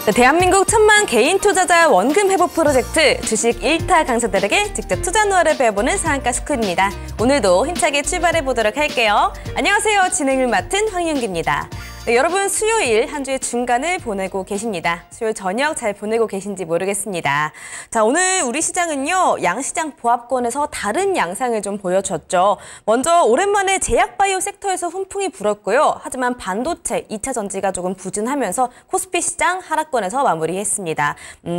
네, 대한민국 1000만 개인 투자자 원금 회복 프로젝트 주식 1타 강사들에게 직접 투자 노하우를 배워보는 상한가 스쿨입니다. 오늘도 힘차게 출발해 보도록 할게요. 안녕하세요. 진행을 맡은 황윤기입니다. 네, 여러분 수요일 한 주의 중간을 보내고 계십니다. 수요일 저녁 잘 보내고 계신지 모르겠습니다. 자, 오늘 우리 시장은요, 양시장 보합권에서 다른 양상을 좀 보여줬죠. 먼저 오랜만에 제약바이오 섹터에서 훈풍이 불었고요. 하지만 반도체, 2차 전지가 조금 부진하면서 코스피 시장 하락권에서 마무리했습니다.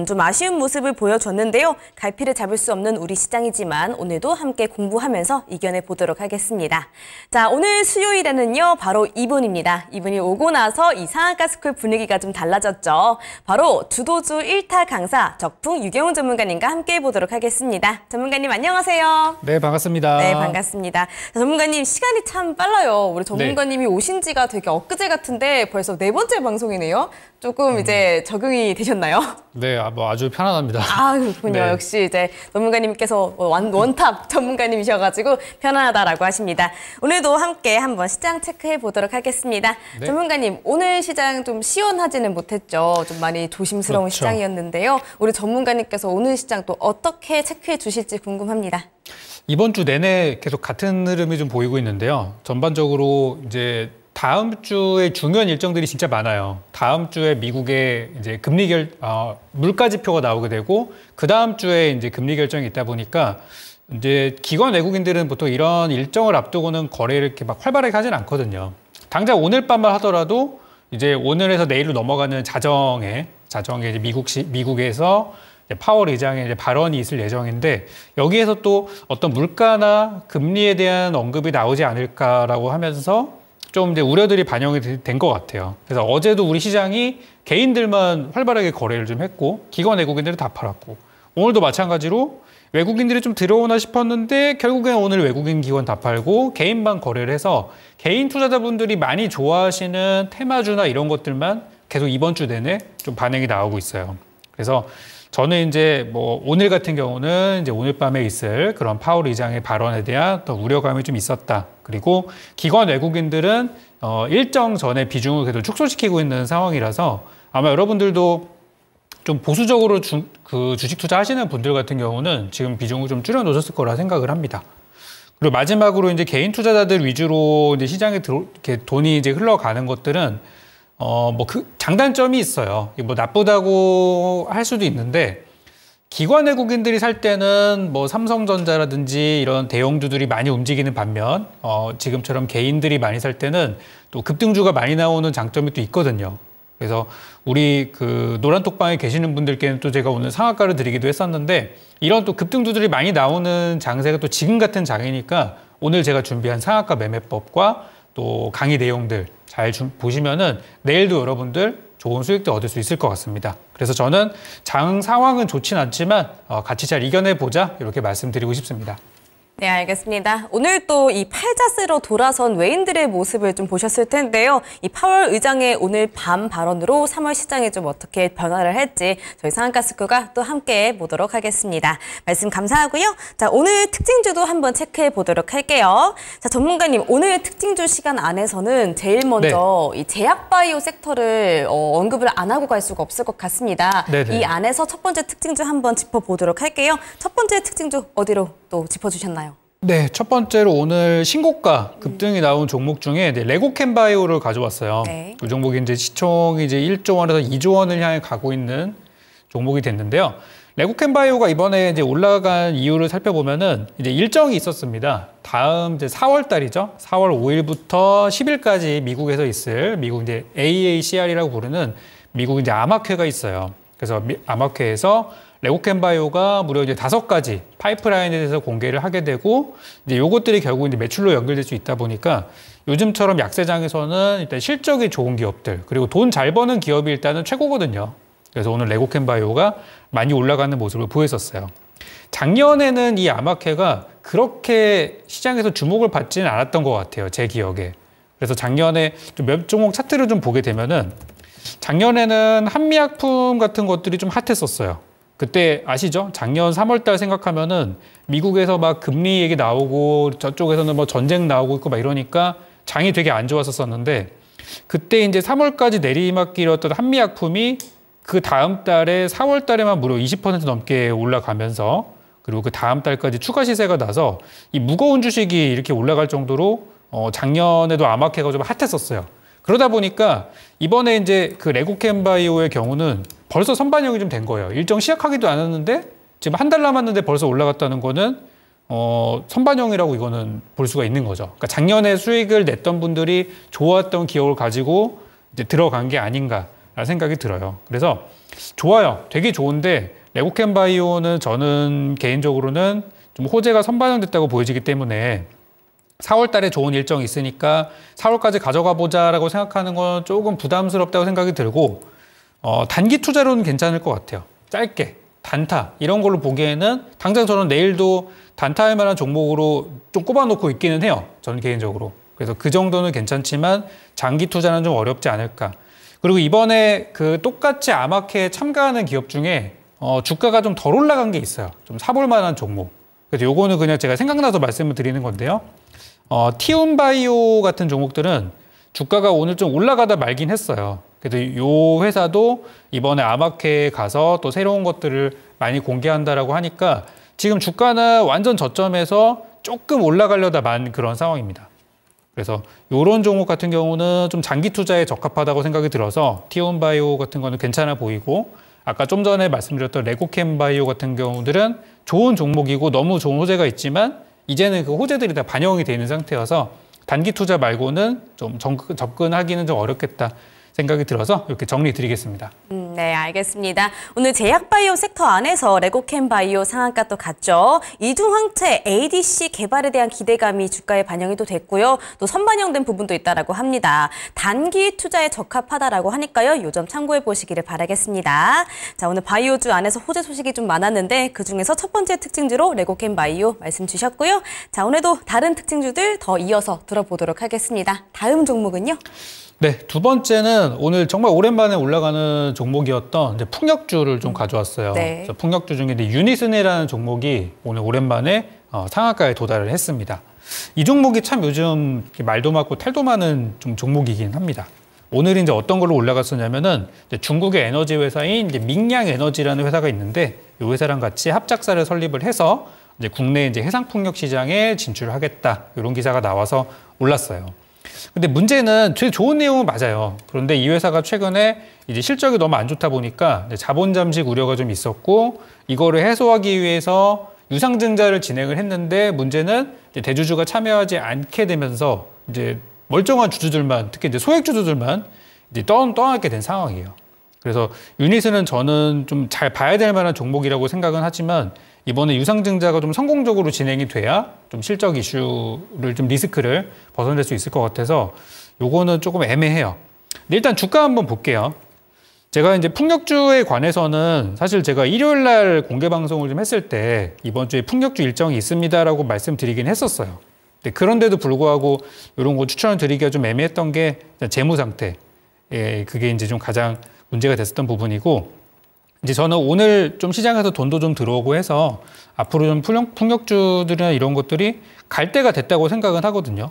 좀 아쉬운 모습을 보여줬는데요. 갈피를 잡을 수 없는 우리 시장이지만 오늘도 함께 공부하면서 이겨내 보도록 하겠습니다. 자, 오늘 수요일에는요, 바로 이분입니다. 이분이 오고 나서 이 상한가 스쿨 분위기가 좀 달라졌죠. 바로 주도주 1타 강사 적풍 유경훈 전문가님과 함께 해보도록 하겠습니다. 전문가님 안녕하세요. 네, 반갑습니다. 네, 반갑습니다. 자, 전문가님 시간이 참 빨라요. 우리 전문가님이 오신 지가 되게 엊그제 같은데 벌써 4번째 방송이네요. 조금 이제 적응이 되셨나요? 네, 뭐 아주 편안합니다. 아, 그렇군요. 네. 역시 이제 전문가님께서 원탑 전문가님이셔가지고 편안하다라고 하십니다. 오늘도 함께 한번 시장 체크해 보도록 하겠습니다. 네. 전문가님, 오늘 시장 좀 시원하지는 못했죠. 좀 많이 조심스러운 그렇죠. 시장이었는데요. 우리 전문가님께서 오늘 시장 또 어떻게 체크해 주실지 궁금합니다. 이번 주 내내 계속 같은 흐름이 좀 보이고 있는데요. 전반적으로 이제 다음 주에 중요한 일정들이 진짜 많아요. 다음 주에 미국의 이제 물가 지표가 나오게 되고 그 다음 주에 이제 금리 결정이 있다 보니까 이제 기관 외국인들은 보통 이런 일정을 앞두고는 거래를 이렇게 막 활발하게 하진 않거든요. 당장 오늘 밤만 하더라도 이제 오늘에서 내일로 넘어가는 자정에 이제 미국에서 이제 파월 의장의 이제 발언이 있을 예정인데 여기에서 또 어떤 물가나 금리에 대한 언급이 나오지 않을까라고 하면서 좀 이제 우려들이 반영이 된 것 같아요. 그래서 어제도 우리 시장이 개인들만 활발하게 거래를 좀 했고 기관 외국인들은 다 팔았고 오늘도 마찬가지로 외국인들이 좀 들어오나 싶었는데 결국엔 오늘 외국인 기관 다 팔고 개인만 거래를 해서 개인 투자자분들이 많이 좋아하시는 테마주나 이런 것들만 계속 이번 주 내내 좀 반응이 나오고 있어요. 그래서 저는 이제 뭐 오늘 같은 경우는 이제 오늘 밤에 있을 그런 파월 의장의 발언에 대한 더 우려감이 좀 있었다. 그리고 기관 외국인들은 일정 전에 비중을 계속 축소시키고 있는 상황이라서 아마 여러분들도 좀 보수적으로 주식 투자하시는 분들 같은 경우는 지금 비중을 좀 줄여놓으셨을 거라 생각을 합니다. 그리고 마지막으로 이제 개인 투자자들 위주로 이제 시장에 이렇게 돈이 이제 흘러가는 것들은 뭐 그 장단점이 있어요. 뭐 나쁘다고 할 수도 있는데 기관 외국인들이 살 때는 뭐 삼성전자라든지 이런 대형주들이 많이 움직이는 반면 지금처럼 개인들이 많이 살 때는 또 급등주가 많이 나오는 장점이 또 있거든요. 그래서 우리 그 노란톡방에 계시는 분들께는 또 제가 오늘 상한가를 드리기도 했었는데 이런 또 급등주들이 많이 나오는 장세가 또 지금 같은 장이니까 오늘 제가 준비한 상한가 매매법과 또 강의 내용들 잘 보시면은 내일도 여러분들 좋은 수익도 얻을 수 있을 것 같습니다. 그래서 저는 장 상황은 좋진 않지만 같이 잘 이겨내보자 이렇게 말씀드리고 싶습니다. 네, 알겠습니다. 오늘 또 이 팔자세로 돌아선 외인들의 모습을 좀 보셨을 텐데요. 이 파월 의장의 오늘 밤 발언으로 3월 시장에 좀 어떻게 변화를 할지 저희 상한가 스쿨과 또 함께 보도록 하겠습니다. 말씀 감사하고요. 자, 오늘 특징주도 한번 체크해 보도록 할게요. 자, 전문가님, 오늘 특징주 시간 안에서는 제일 먼저 이 제약바이오 섹터를 언급을 안 하고 갈 수가 없을 것 같습니다. 네네. 이 안에서 첫 번째 특징주 한번 짚어보도록 할게요. 첫 번째 특징주 어디로 또 짚어주셨나요? 네, 첫 번째로 오늘 신고가 급등이 나온 종목 중에 레고캠바이오를 가져왔어요. 네. 이 종목이 이제 시총이 이제 1조 원에서 2조 원을 향해 가고 있는 종목이 됐는데요. 레고캠바이오가 이번에 이제 올라간 이유를 살펴보면은 이제 일정이 있었습니다. 다음 이제 4월 달이죠. 4월 5일부터 10일까지 미국에서 있을 미국 이제 AACR이라고 부르는 미국 이제 암학회가 있어요. 그래서 암학회에서 레고캠바이오가 무려 이제 5가지 파이프라인에 대해서 공개를 하게 되고 이제 요것들이 결국 이제 매출로 연결될 수 있다 보니까 요즘처럼 약세장에서는 일단 실적이 좋은 기업들 그리고 돈 잘 버는 기업이 일단은 최고거든요. 그래서 오늘 레고캠바이오가 많이 올라가는 모습을 보였었어요. 작년에는 이 암학회가 그렇게 시장에서 주목을 받지는 않았던 것 같아요. 제 기억에. 그래서 작년에 좀 몇 종목 차트를 좀 보게 되면은 작년에는 한미약품 같은 것들이 좀 핫했었어요. 그때 아시죠? 작년 3월 달 생각하면은 미국에서 막 금리 얘기 나오고 저쪽에서는 뭐 전쟁 나오고 있고 막 이러니까 장이 되게 안 좋았었는데 그때 이제 3월까지 내리막길이었던 한미약품이 그 다음 달에 4월 달에만 무려 20% 넘게 올라가면서 그리고 그 다음 달까지 추가 시세가 나서 이 무거운 주식이 이렇게 올라갈 정도로 작년에도 암흑해가 좀 핫했었어요. 그러다 보니까 이번에 이제 그 레고캠바이오의 경우는 벌써 선반영이 좀 된 거예요. 일정 시작하기도 안 했는데 지금 한 달 남았는데 벌써 올라갔다는 거는 선반영이라고 이거는 볼 수가 있는 거죠. 그러니까 작년에 수익을 냈던 분들이 좋았던 기억을 가지고 이제 들어간 게 아닌가라는 생각이 들어요. 그래서 좋아요. 되게 좋은데 레고캠바이오는 저는 개인적으로는 좀 호재가 선반영됐다고 보여지기 때문에 4월 달에 좋은 일정이 있으니까 4월까지 가져가 보자라고 생각하는 건 조금 부담스럽다고 생각이 들고 단기 투자로는 괜찮을 것 같아요. 짧게 단타 이런 걸로 보기에는 당장 저는 내일도 단타할 만한 종목으로 좀 꼽아놓고 있기는 해요. 저는 개인적으로. 그래서 그 정도는 괜찮지만 장기 투자는 좀 어렵지 않을까. 그리고 이번에 그 똑같이 암흑해에 참가하는 기업 중에 주가가 좀 덜 올라간 게 있어요. 좀 사볼 만한 종목. 그래서 요거는 그냥 제가 생각나서 말씀을 드리는 건데요. 티움바이오 같은 종목들은 주가가 오늘 좀 올라가다 말긴 했어요. 그래서 이 회사도 이번에 암흑해에 가서 또 새로운 것들을 많이 공개한다라고 하니까 지금 주가는 완전 저점에서 조금 올라가려다 만 그런 상황입니다. 그래서 이런 종목 같은 경우는 좀 장기 투자에 적합하다고 생각이 들어서 티움바이오 같은 거는 괜찮아 보이고 아까 좀 전에 말씀드렸던 레고캠바이오 같은 경우들은 좋은 종목이고 너무 좋은 호재가 있지만 이제는 그 호재들이 다 반영이 되어 있는 상태여서 단기 투자 말고는 좀 접근하기는 좀 어렵겠다 생각이 들어서 이렇게 정리 드리겠습니다. 네, 알겠습니다. 오늘 제약바이오 섹터 안에서 레고캠바이오 상한가 또 갔죠. 이중항체 ADC 개발에 대한 기대감이 주가에 반영이 또 됐고요. 또 선반영된 부분도 있다라고 합니다. 단기 투자에 적합하다라고 하니까요. 요 점 참고해 보시기를 바라겠습니다. 자, 오늘 바이오주 안에서 호재 소식이 좀 많았는데 그중에서 첫 번째 특징주로 레고캠바이오 말씀 주셨고요. 자, 오늘도 다른 특징주들 더 이어서 들어보도록 하겠습니다. 다음 종목은요? 네, 두 번째는 오늘 정말 오랜만에 올라가는 종목이었던 이제 풍력주를 좀 가져왔어요. 네. 그래서 풍력주 중에 유니스네라는 종목이 오늘 오랜만에 상한가에 도달을 했습니다. 이 종목이 참 요즘 말도 많고 탈도 많은 좀 종목이긴 합니다. 오늘 이제 어떤 걸로 올라갔었냐면은 이제 중국의 에너지 회사인 이제 민양 에너지라는 회사가 있는데 이 회사랑 같이 합작사를 설립을 해서 이제 국내 이제 해상 풍력 시장에 진출하겠다 이런 기사가 나와서 올랐어요. 근데 문제는 되게 좋은 내용은 맞아요. 그런데 이 회사가 최근에 이제 실적이 너무 안 좋다 보니까 자본 잠식 우려가 좀 있었고 이거를 해소하기 위해서 유상증자를 진행을 했는데 문제는 이제 대주주가 참여하지 않게 되면서 이제 멀쩡한 주주들만 특히 이제 소액 주주들만 이제 떠나게 된 상황이에요. 그래서 유닛은 저는 좀 잘 봐야 될 만한 종목이라고 생각은 하지만 이번에 유상증자가 좀 성공적으로 진행이 돼야 좀 실적 이슈를 좀 리스크를 벗어낼 수 있을 것 같아서 요거는 조금 애매해요. 근데 일단 주가 한번 볼게요. 제가 이제 풍력주에 관해서는 사실 제가 일요일 날 공개 방송을 좀 했을 때 이번 주에 풍력주 일정이 있습니다라고 말씀드리긴 했었어요. 근데 그런데도 불구하고 이런 거 추천을 드리기가 좀 애매했던 게 재무 상태. 예, 그게 이제 좀 가장 문제가 됐었던 부분이고 이제 저는 오늘 좀 시장에서 돈도 좀 들어오고 해서 앞으로 좀 풍력주들이나 이런 것들이 갈 때가 됐다고 생각은 하거든요.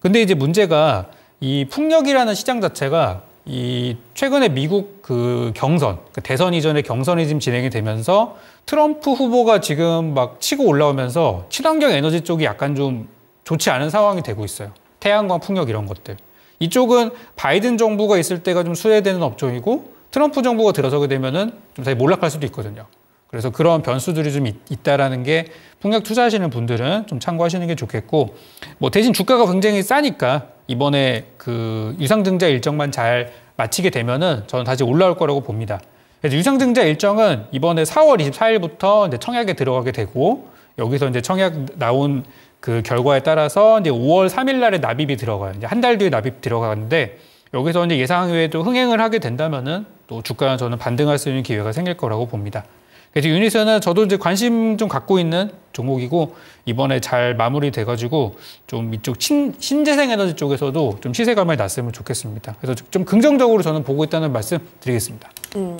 근데 이제 문제가 이 풍력이라는 시장 자체가 이 최근에 미국 그 경선, 그 대선 이전에 경선이 지금 진행이 되면서 트럼프 후보가 지금 막 치고 올라오면서 친환경 에너지 쪽이 약간 좀 좋지 않은 상황이 되고 있어요. 태양광, 풍력 이런 것들. 이쪽은 바이든 정부가 있을 때가 좀 수혜되는 업종이고 트럼프 정부가 들어서게 되면은 좀 다시 몰락할 수도 있거든요. 그래서 그런 변수들이 좀 있다라는 게 풍력 투자하시는 분들은 좀 참고하시는 게 좋겠고 뭐 대신 주가가 굉장히 싸니까 이번에 그 유상증자 일정만 잘 마치게 되면은 저는 다시 올라올 거라고 봅니다. 그래서 유상증자 일정은 이번에 4월 24일부터 이제 청약에 들어가게 되고 여기서 이제 청약 나온 그 결과에 따라서 이제 5월 3일 날에 납입이 들어가요. 이제 한 달 뒤에 납입 들어가는데 여기서 이제 예상 외에도 흥행을 하게 된다면은 또 주가는 저는 반등할 수 있는 기회가 생길 거라고 봅니다. 그래서 유니스는 저도 이제 관심 좀 갖고 있는 종목이고 이번에 잘 마무리돼가지고 좀 이쪽 신재생에너지 쪽에서도 좀 시세감이 났으면 좋겠습니다. 그래서 좀 긍정적으로 저는 보고 있다는 말씀 드리겠습니다.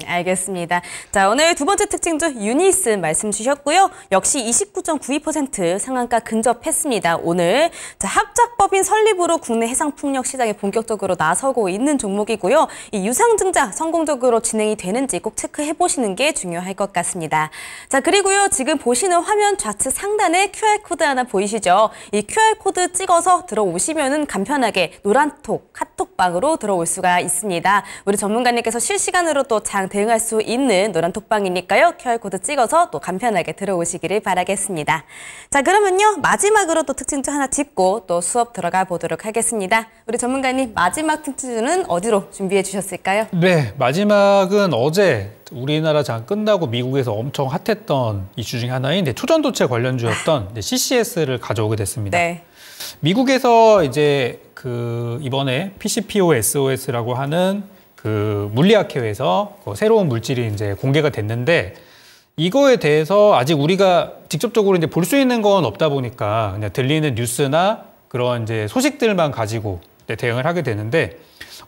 알겠습니다. 자, 오늘 두 번째 특징주 유니스 말씀 주셨고요. 역시 29.92% 상한가 근접했습니다. 오늘 자, 합작법인 설립으로 국내 해상풍력 시장에 본격적으로 나서고 있는 종목이고요. 이 유상증자 성공적으로 진행이 되는지 꼭 체크해 보시는 게 중요할 것 같습니다. 자, 그리고요. 지금 보시는 화면 좌측 상단에 QR코드 하나 보이시죠? 이 QR코드 찍어서 들어오시면은 간편하게 노란톡 카톡방으로 들어올 수가 있습니다. 우리 전문가님께서 실시간으로 또 장 대응할 수 있는 노란톡방이니까요. QR코드 찍어서 또 간편하게 들어오시기를 바라겠습니다. 자, 그러면요. 마지막으로 또 특징주 하나 짚고 또 수업 들어가 보도록 하겠습니다. 우리 전문가님 마지막 특징주는 어디로 준비해 주셨을까요? 네, 마지막은 어제 우리나라 장 끝나고 미국에서 엄청 핫했던 이슈 중에 하나인 초전도체 관련주였던 CCS를 가져오게 됐습니다. 네. 미국에서 이제 이번에 PCPOSOS라고 하는 물리학회에서 새로운 물질이 이제 공개가 됐는데 이거에 대해서 아직 우리가 직접적으로 이제 볼 수 있는 건 없다 보니까 그냥 들리는 뉴스나 그런 이제 소식들만 가지고 대응을 하게 되는데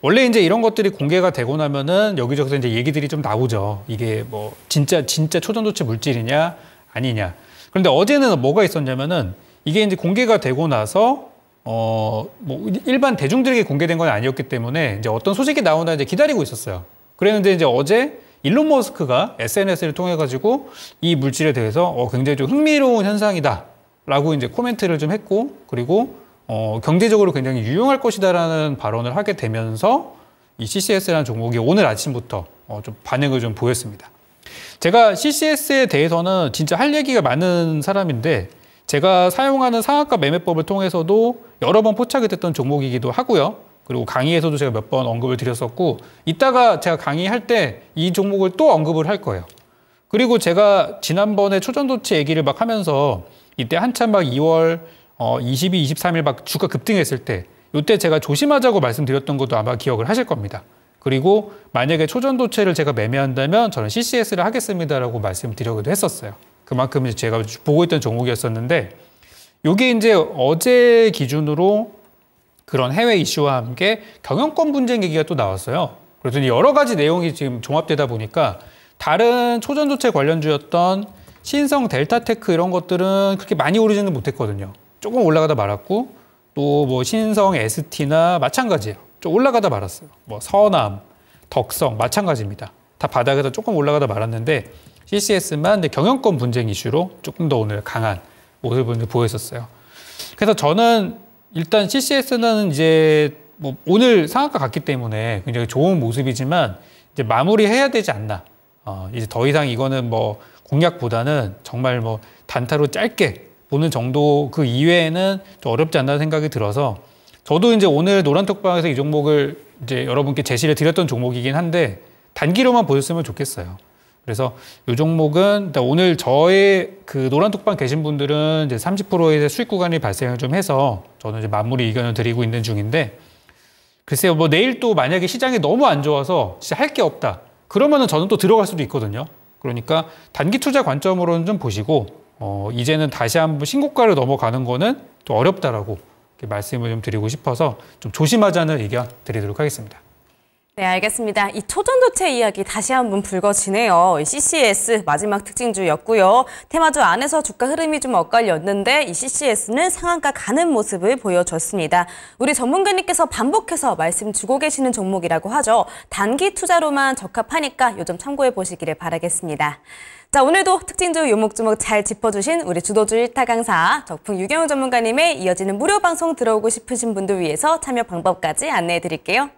원래 이제 이런 것들이 공개가 되고 나면은 여기저기서 이제 얘기들이 좀 나오죠. 이게 뭐 진짜 초전도체 물질이냐 아니냐. 그런데 어제는 뭐가 있었냐면은 이게 이제 공개가 되고 나서 뭐 일반 대중들에게 공개된 건 아니었기 때문에 이제 어떤 소식이 나오나 이제 기다리고 있었어요. 그랬는데 이제 어제 일론 머스크가 SNS를 통해 가지고 이 물질에 대해서 굉장히 좀 흥미로운 현상이다라고 이제 코멘트를 좀 했고 그리고 경제적으로 굉장히 유용할 것이다라는 발언을 하게 되면서 이 CCS라는 종목이 오늘 아침부터 좀 반응을 좀 보였습니다. 제가 CCS에 대해서는 진짜 할 얘기가 많은 사람인데 제가 사용하는 상한가 매매법을 통해서도 여러 번 포착이 됐던 종목이기도 하고요. 그리고 강의에서도 제가 몇 번 언급을 드렸었고 이따가 제가 강의할 때 이 종목을 또 언급을 할 거예요. 그리고 제가 지난번에 초전도체 얘기를 막 하면서 이때 한참 막 2월 22, 23일 막 주가 급등했을 때 이때 제가 조심하자고 말씀드렸던 것도 아마 기억을 하실 겁니다. 그리고 만약에 초전도체를 제가 매매한다면 저는 CCS를 하겠습니다라고 말씀드리기도 했었어요. 그만큼 제가 보고 있던 종목이었었는데 이게 이제 어제 기준으로 그런 해외 이슈와 함께 경영권 분쟁 얘기가 또 나왔어요. 그랬더니 여러 가지 내용이 지금 종합되다 보니까 다른 초전도체 관련주였던 신성 델타테크 이런 것들은 그렇게 많이 오르지는 못했거든요. 조금 올라가다 말았고 또 뭐 신성 ST나 마찬가지예요. 좀 올라가다 말았어요. 뭐 서남, 덕성 마찬가지입니다. 다 바닥에서 조금 올라가다 말았는데 CCS만 경영권 분쟁 이슈로 조금 더 오늘 강한 모습을 보였었어요. 그래서 저는 일단 CCS는 이제 뭐 오늘 상한가 갔기 때문에 굉장히 좋은 모습이지만 이제 마무리해야 되지 않나. 이제 더 이상 이거는 뭐 공략보다는 정말 뭐 단타로 짧게 보는 정도 그 이외에는 좀 어렵지 않나 생각이 들어서 저도 이제 오늘 노란톡방에서 이 종목을 이제 여러분께 제시를 드렸던 종목이긴 한데 단기로만 보셨으면 좋겠어요. 그래서 이 종목은 오늘 저의 노란톡방 계신 분들은 이제 30%의 수익 구간이 발생을 좀 해서 저는 이제 마무리 의견을 드리고 있는 중인데 글쎄요, 뭐 내일 또 만약에 시장이 너무 안 좋아서 진짜 할 게 없다. 그러면은 저는 또 들어갈 수도 있거든요. 그러니까 단기 투자 관점으로는 좀 보시고 이제는 다시 한번 신고가를 넘어가는 거는 또 어렵다라고 이렇게 말씀을 좀 드리고 싶어서 좀 조심하자는 의견 드리도록 하겠습니다. 네, 알겠습니다. 이 초전도체 이야기 다시 한번 불거지네요. CCS 마지막 특징주였고요. 테마주 안에서 주가 흐름이 좀 엇갈렸는데 이 CCS는 상한가 가는 모습을 보여줬습니다. 우리 전문가님께서 반복해서 말씀 주고 계시는 종목이라고 하죠. 단기 투자로만 적합하니까 요 점 참고해 보시기를 바라겠습니다. 자, 오늘도 특징주 요목조목 잘 짚어주신 우리 주도주 1타 강사 적풍 유경훈 전문가님의 이어지는 무료 방송 들어오고 싶으신 분들 위해서 참여 방법까지 안내해 드릴게요.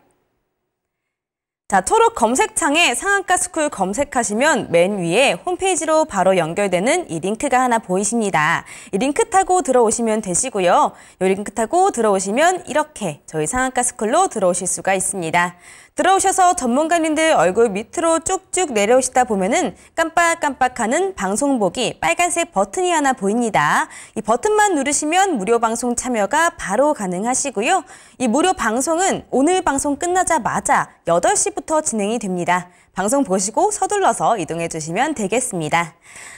자, 초록 검색창에 상한가 스쿨 검색하시면 맨 위에 홈페이지로 바로 연결되는 이 링크가 하나 보이십니다. 이 링크 타고 들어오시면 되시고요. 이 링크 타고 들어오시면 이렇게 저희 상한가 스쿨로 들어오실 수가 있습니다. 들어오셔서 전문가님들 얼굴 밑으로 쭉쭉 내려오시다 보면은 깜빡깜빡하는 방송 보기 빨간색 버튼이 하나 보입니다. 이 버튼만 누르시면 무료 방송 참여가 바로 가능하시고요. 이 무료 방송은 오늘 방송 끝나자마자 8시부터 진행이 됩니다. 방송 보시고 서둘러서 이동해 주시면 되겠습니다.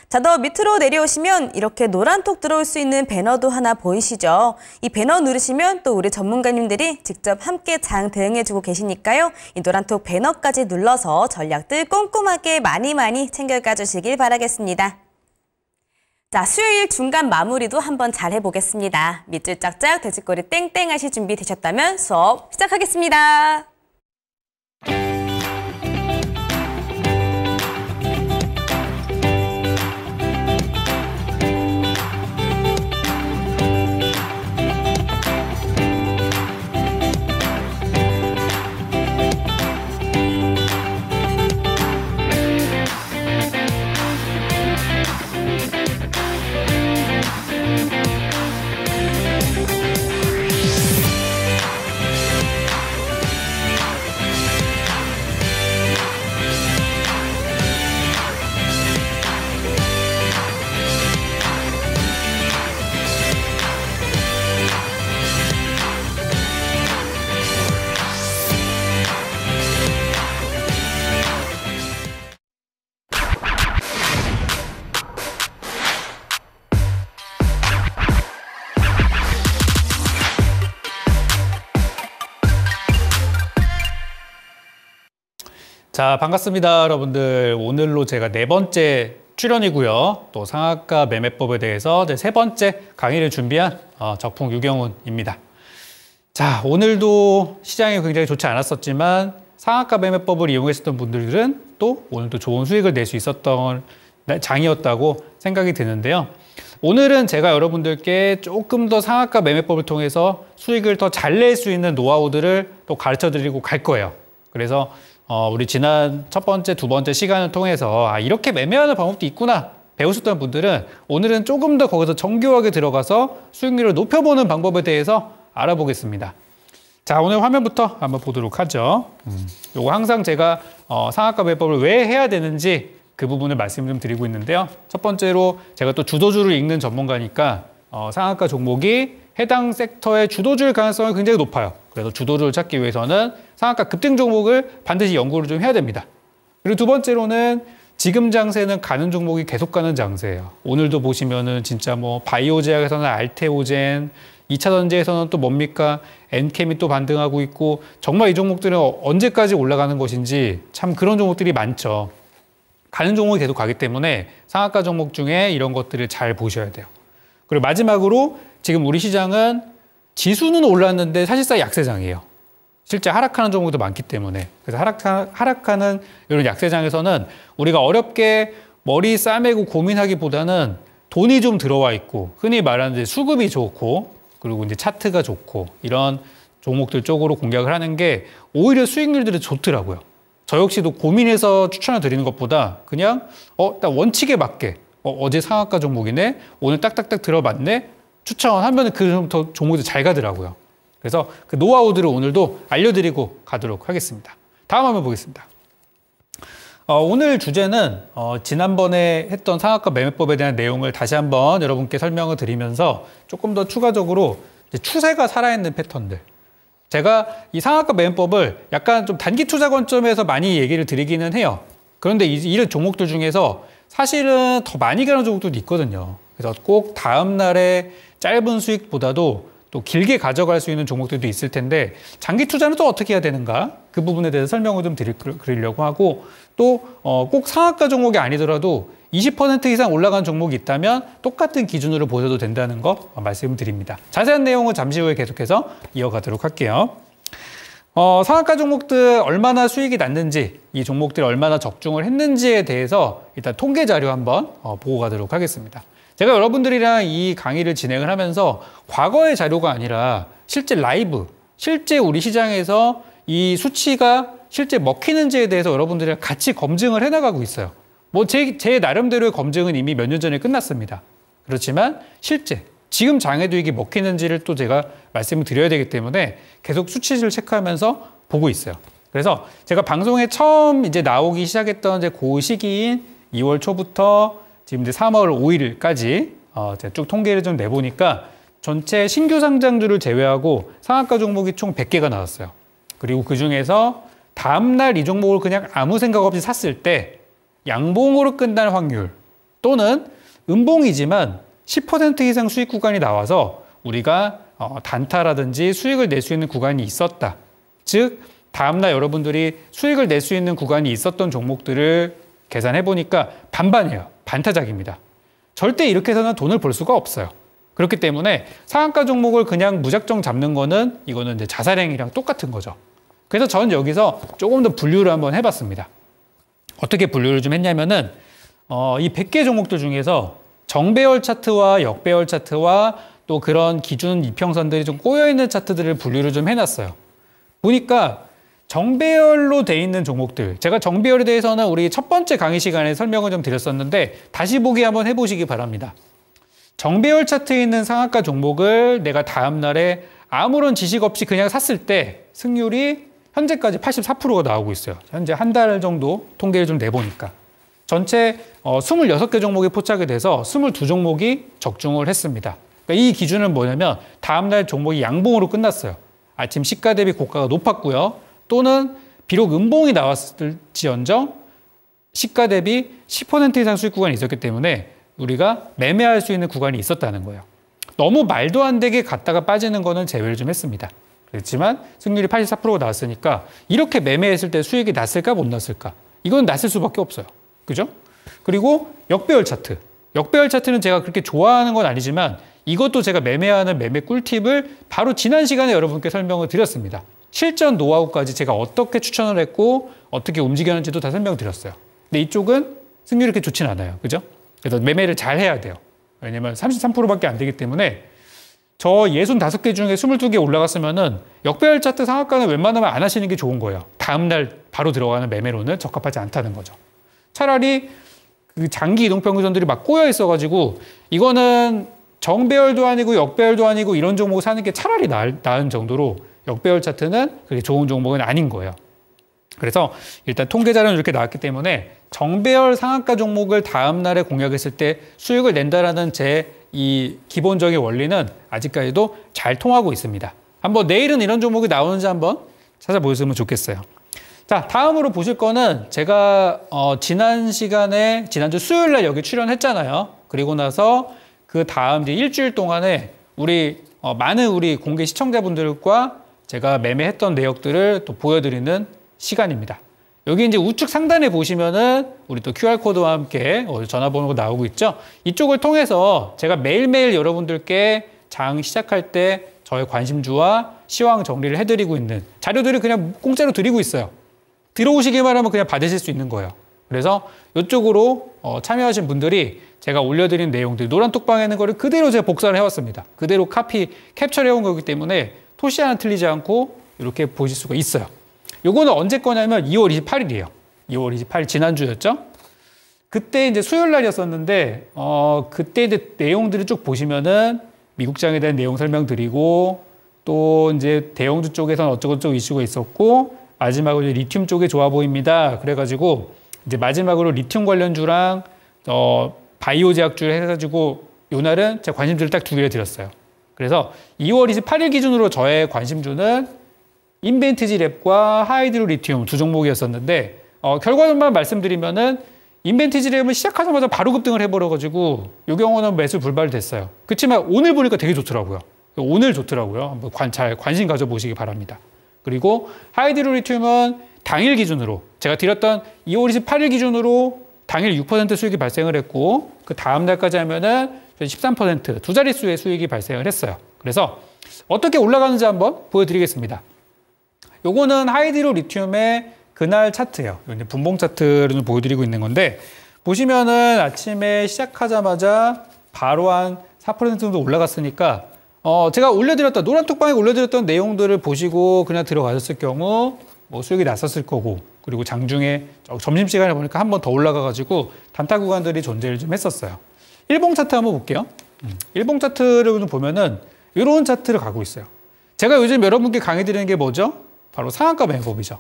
자, 더 밑으로 내려오시면 이렇게 노란톡 들어올 수 있는 배너도 하나 보이시죠? 이 배너 누르시면 또 우리 전문가님들이 직접 함께 장 대응해주고 계시니까요. 이 노란톡 배너까지 눌러서 전략들 꼼꼼하게 많이 챙겨가 주시길 바라겠습니다. 자, 수요일 중간 마무리도 한번 잘 해보겠습니다. 밑줄 짝짝, 돼지꼬리 땡땡 하실 준비 되셨다면 수업 시작하겠습니다. 자, 반갑습니다, 여러분들. 오늘로 제가 4번째 출연이고요. 또 상한가 매매법에 대해서 세 번째 강의를 준비한 적풍 유경훈입니다. 자, 오늘도 시장이 굉장히 좋지 않았었지만 상한가 매매법을 이용했었던 분들은 또 오늘도 좋은 수익을 낼 수 있었던 장이었다고 생각이 드는데요. 오늘은 제가 여러분들께 조금 더 상한가 매매법을 통해서 수익을 더 잘 낼 수 있는 노하우들을 또 가르쳐 드리고 갈 거예요. 그래서 우리 지난 첫 번째, 두 번째 시간을 통해서 이렇게 매매하는 방법도 있구나 배우셨던 분들은 오늘은 조금 더 거기서 정교하게 들어가서 수익률을 높여보는 방법에 대해서 알아보겠습니다. 자, 오늘 화면부터 한번 보도록 하죠. 요거 항상 제가 상한가 매매법을 왜 해야 되는지 그 부분을 말씀 좀 드리고 있는데요. 첫 번째로 제가 또 주도주를 읽는 전문가니까 상한가 종목이 해당 섹터의 주도주일 가능성이 굉장히 높아요. 그래서 주도주를 찾기 위해서는 상한가 급등 종목을 반드시 연구를 좀 해야 됩니다. 그리고 두 번째로는 지금 장세는 가는 종목이 계속 가는 장세예요. 오늘도 보시면은 진짜 뭐 바이오 제약에서는 알테오젠, 2차 전지에서는 또 뭡니까? 엔캠이 또 반등하고 있고 정말 이 종목들은 언제까지 올라가는 것인지 참 그런 종목들이 많죠. 가는 종목이 계속 가기 때문에 상한가 종목 중에 이런 것들을 잘 보셔야 돼요. 그리고 마지막으로 지금 우리 시장은 지수는 올랐는데 사실상 약세장이에요. 실제 하락하는 종목도 많기 때문에. 그래서 하락하는 이런 약세장에서는 우리가 어렵게 머리 싸매고 고민하기보다는 돈이 좀 들어와 있고 흔히 말하는 수급이 좋고 그리고 이제 차트가 좋고 이런 종목들 쪽으로 공략을 하는 게 오히려 수익률들이 좋더라고요. 저 역시도 고민해서 추천을 드리는 것보다 그냥 딱 원칙에 맞게 어제 상한가 종목이네 오늘 딱딱딱 들어봤네 추천하면 그 종목이 잘 가더라고요. 그래서 그 노하우들을 오늘도 알려드리고 가도록 하겠습니다. 다음 화면 보겠습니다. 오늘 주제는 지난번에 했던 상한가 매매법에 대한 내용을 다시 한번 여러분께 설명을 드리면서 조금 더 추가적으로 이제 추세가 살아있는 패턴들. 제가 이 상한가 매매법을 약간 좀 단기 투자 관점에서 많이 얘기를 드리기는 해요. 그런데 이런 종목들 중에서 사실은 더 많이 가는 종목들도 있거든요. 그래서 꼭 다음 날에 짧은 수익보다도 또 길게 가져갈 수 있는 종목들도 있을 텐데 장기 투자는 또 어떻게 해야 되는가? 그 부분에 대해서 설명을 좀 드리려고 하고 또 꼭 상한가 종목이 아니더라도 20% 이상 올라간 종목이 있다면 똑같은 기준으로 보셔도 된다는 거 말씀드립니다. 자세한 내용은 잠시 후에 계속해서 이어가도록 할게요. 상한가 종목들 얼마나 수익이 났는지 이 종목들이 얼마나 적중을 했는지에 대해서 일단 통계 자료 한번 보고 가도록 하겠습니다. 제가 여러분들이랑 이 강의를 진행을 하면서 과거의 자료가 아니라 실제 라이브, 실제 우리 시장에서 이 수치가 실제 먹히는지에 대해서 여러분들이랑 같이 검증을 해나가고 있어요. 뭐 제 나름대로의 검증은 이미 몇 년 전에 끝났습니다. 그렇지만 실제 지금 장에도 이게 먹히는지를 또 제가 말씀을 드려야 되기 때문에 계속 수치를 체크하면서 보고 있어요. 그래서 제가 방송에 처음 이제 나오기 시작했던 이제 그 시기인 2월 초부터 지금 이제 3월 5일까지 제가 쭉 통계를 좀 내보니까 전체 신규 상장주를 제외하고 상한가 종목이 총 100개가 나왔어요. 그리고 그 중에서 다음날 이 종목을 그냥 아무 생각 없이 샀을 때 양봉으로 끝날 확률 또는 음봉이지만 10% 이상 수익 구간이 나와서 우리가 단타라든지 수익을 낼 수 있는 구간이 있었다. 즉 다음날 여러분들이 수익을 낼 수 있는 구간이 있었던 종목들을 계산해 보니까 반반이에요. 반타작입니다. 절대 이렇게 해서는 돈을 벌 수가 없어요. 그렇기 때문에 상한가 종목을 그냥 무작정 잡는 거는 이거는 이제 자살행위랑 똑같은 거죠. 그래서 저는 여기서 조금 더 분류를 한번 해봤습니다. 어떻게 분류를 좀 했냐면은 이 100개 종목들 중에서 정배열 차트와 역배열 차트와 또 그런 기준 이평선들이 좀 꼬여있는 차트들을 분류를 좀 해놨어요. 보니까 정배열로 돼 있는 종목들, 제가 정배열에 대해서는 우리 첫 번째 강의 시간에 설명을 좀 드렸었는데 다시 보기 한번 해보시기 바랍니다. 정배열 차트에 있는 상한가 종목을 내가 다음 날에 아무런 지식 없이 그냥 샀을 때 승률이 현재까지 84%가 나오고 있어요. 현재 한 달 정도 통계를 좀 내보니까. 전체 26개 종목이 포착이 돼서 22종목이 적중을 했습니다. 그러니까 이 기준은 뭐냐면 다음 날 종목이 양봉으로 끝났어요. 아침 시가 대비 고가가 높았고요. 또는 비록 음봉이 나왔을지언정 시가 대비 10% 이상 수익 구간이 있었기 때문에 우리가 매매할 수 있는 구간이 있었다는 거예요. 너무 말도 안 되게 갔다가 빠지는 거는 제외를 좀 했습니다. 그렇지만 승률이 84%가 나왔으니까 이렇게 매매했을 때 수익이 났을까 못 났을까? 이건 났을 수밖에 없어요. 그죠? 그리고 역배열 차트. 역배열 차트는 제가 그렇게 좋아하는 건 아니지만 이것도 제가 매매하는 매매 꿀팁을 바로 지난 시간에 여러분께 설명을 드렸습니다. 실전 노하우까지 제가 어떻게 추천을 했고 어떻게 움직였는지도 다 설명드렸어요. 근데 이쪽은 승률이 그렇게 좋진 않아요. 그죠? 그래서 매매를 잘 해야 돼요. 왜냐면 33%밖에 안 되기 때문에 저 65개 중에 22개 올라갔으면은 역배열 차트 상한가는 웬만하면 안 하시는 게 좋은 거예요. 다음날 바로 들어가는 매매로는 적합하지 않다는 거죠. 차라리 그 장기 이동평균선들이 막 꼬여 있어가지고 이거는 정배열도 아니고 역배열도 아니고 이런 종목을 사는 게 차라리 나은 정도로 역배열 차트는 그렇게 좋은 종목은 아닌 거예요. 그래서 일단 통계 자료는 이렇게 나왔기 때문에 정배열 상한가 종목을 다음 날에 공략했을 때 수익을 낸다라는 제 이 기본적인 원리는 아직까지도 잘 통하고 있습니다. 한번 내일은 이런 종목이 나오는지 한번 찾아보셨으면 좋겠어요. 자, 다음으로 보실 거는 제가 지난주 수요일 날 여기 출연했잖아요. 그리고 나서 그 다음 이제 일주일 동안에 우리 많은 우리 공개 시청자분들과 제가 매매했던 내역들을 또 보여드리는 시간입니다. 여기 이제 우측 상단에 보시면은 우리 또 QR코드와 함께 전화번호가 나오고 있죠. 이쪽을 통해서 제가 매일매일 여러분들께 장 시작할 때 저의 관심주와 시황 정리를 해드리고 있는 자료들을 그냥 공짜로 드리고 있어요. 들어오시기만 하면 그냥 받으실 수 있는 거예요. 그래서 이쪽으로 참여하신 분들이 제가 올려드린 내용들 노란 톡방에 있는 거를 그대로 제가 복사를 해왔습니다. 그대로 캡처를 해온 거기 때문에 토시 하나 틀리지 않고 이렇게 보실 수가 있어요. 요거는 언제 거냐면 2월 28일이에요. 2월 28일 지난주였죠. 그때 이제 수요일 날이었었는데 그때 이제 내용들을 쭉 보시면은 미국장에 대한 내용 설명드리고 또 이제 대형주 쪽에서는 어쩌고저쩌고 이슈가 있었고 마지막으로 이제 리튬 쪽에 좋아 보입니다. 그래가지고 이제 마지막으로 리튬 관련주랑 바이오 제약주를 해가지고 요 날은 제 관심주를 딱 2개를 드렸어요. 그래서 2월 28일 기준으로 저의 관심주는 인벤티지 랩과 하이드로 리튬 두 종목이었었는데 결과만 말씀드리면은 인벤티지 랩은 시작하자마자 바로 급등을 해버려가지고 이 경우는 매수 불발됐어요. 그렇지만 오늘 보니까 되게 좋더라고요. 오늘 좋더라고요. 한번 잘 관심 가져보시기 바랍니다. 그리고 하이드로 리튬은 당일 기준으로 제가 드렸던 2월 28일 기준으로 당일 6% 수익이 발생을 했고 그 다음 날까지 하면은 13% 두 자릿수의 수익이 발생을 했어요. 그래서 어떻게 올라가는지 한번 보여드리겠습니다. 요거는 하이드로 리튬의 그날 차트예요. 분봉 차트를 보여드리고 있는 건데 보시면은 아침에 시작하자마자 바로 한 4% 정도 올라갔으니까 제가 올려드렸던 노란 톡방에 올려드렸던 내용들을 보시고 그냥 들어가셨을 경우 뭐 수익이 났었을 거고 그리고 장중에 점심시간에 보니까 한 번 더 올라가가지고 단타 구간들이 존재를 좀 했었어요. 일봉 차트 한번 볼게요. 일봉 차트를 보면은 이런 차트를 가고 있어요. 제가 요즘 여러분께 강의 드리는 게 뭐죠? 바로 상한가 매매법이죠.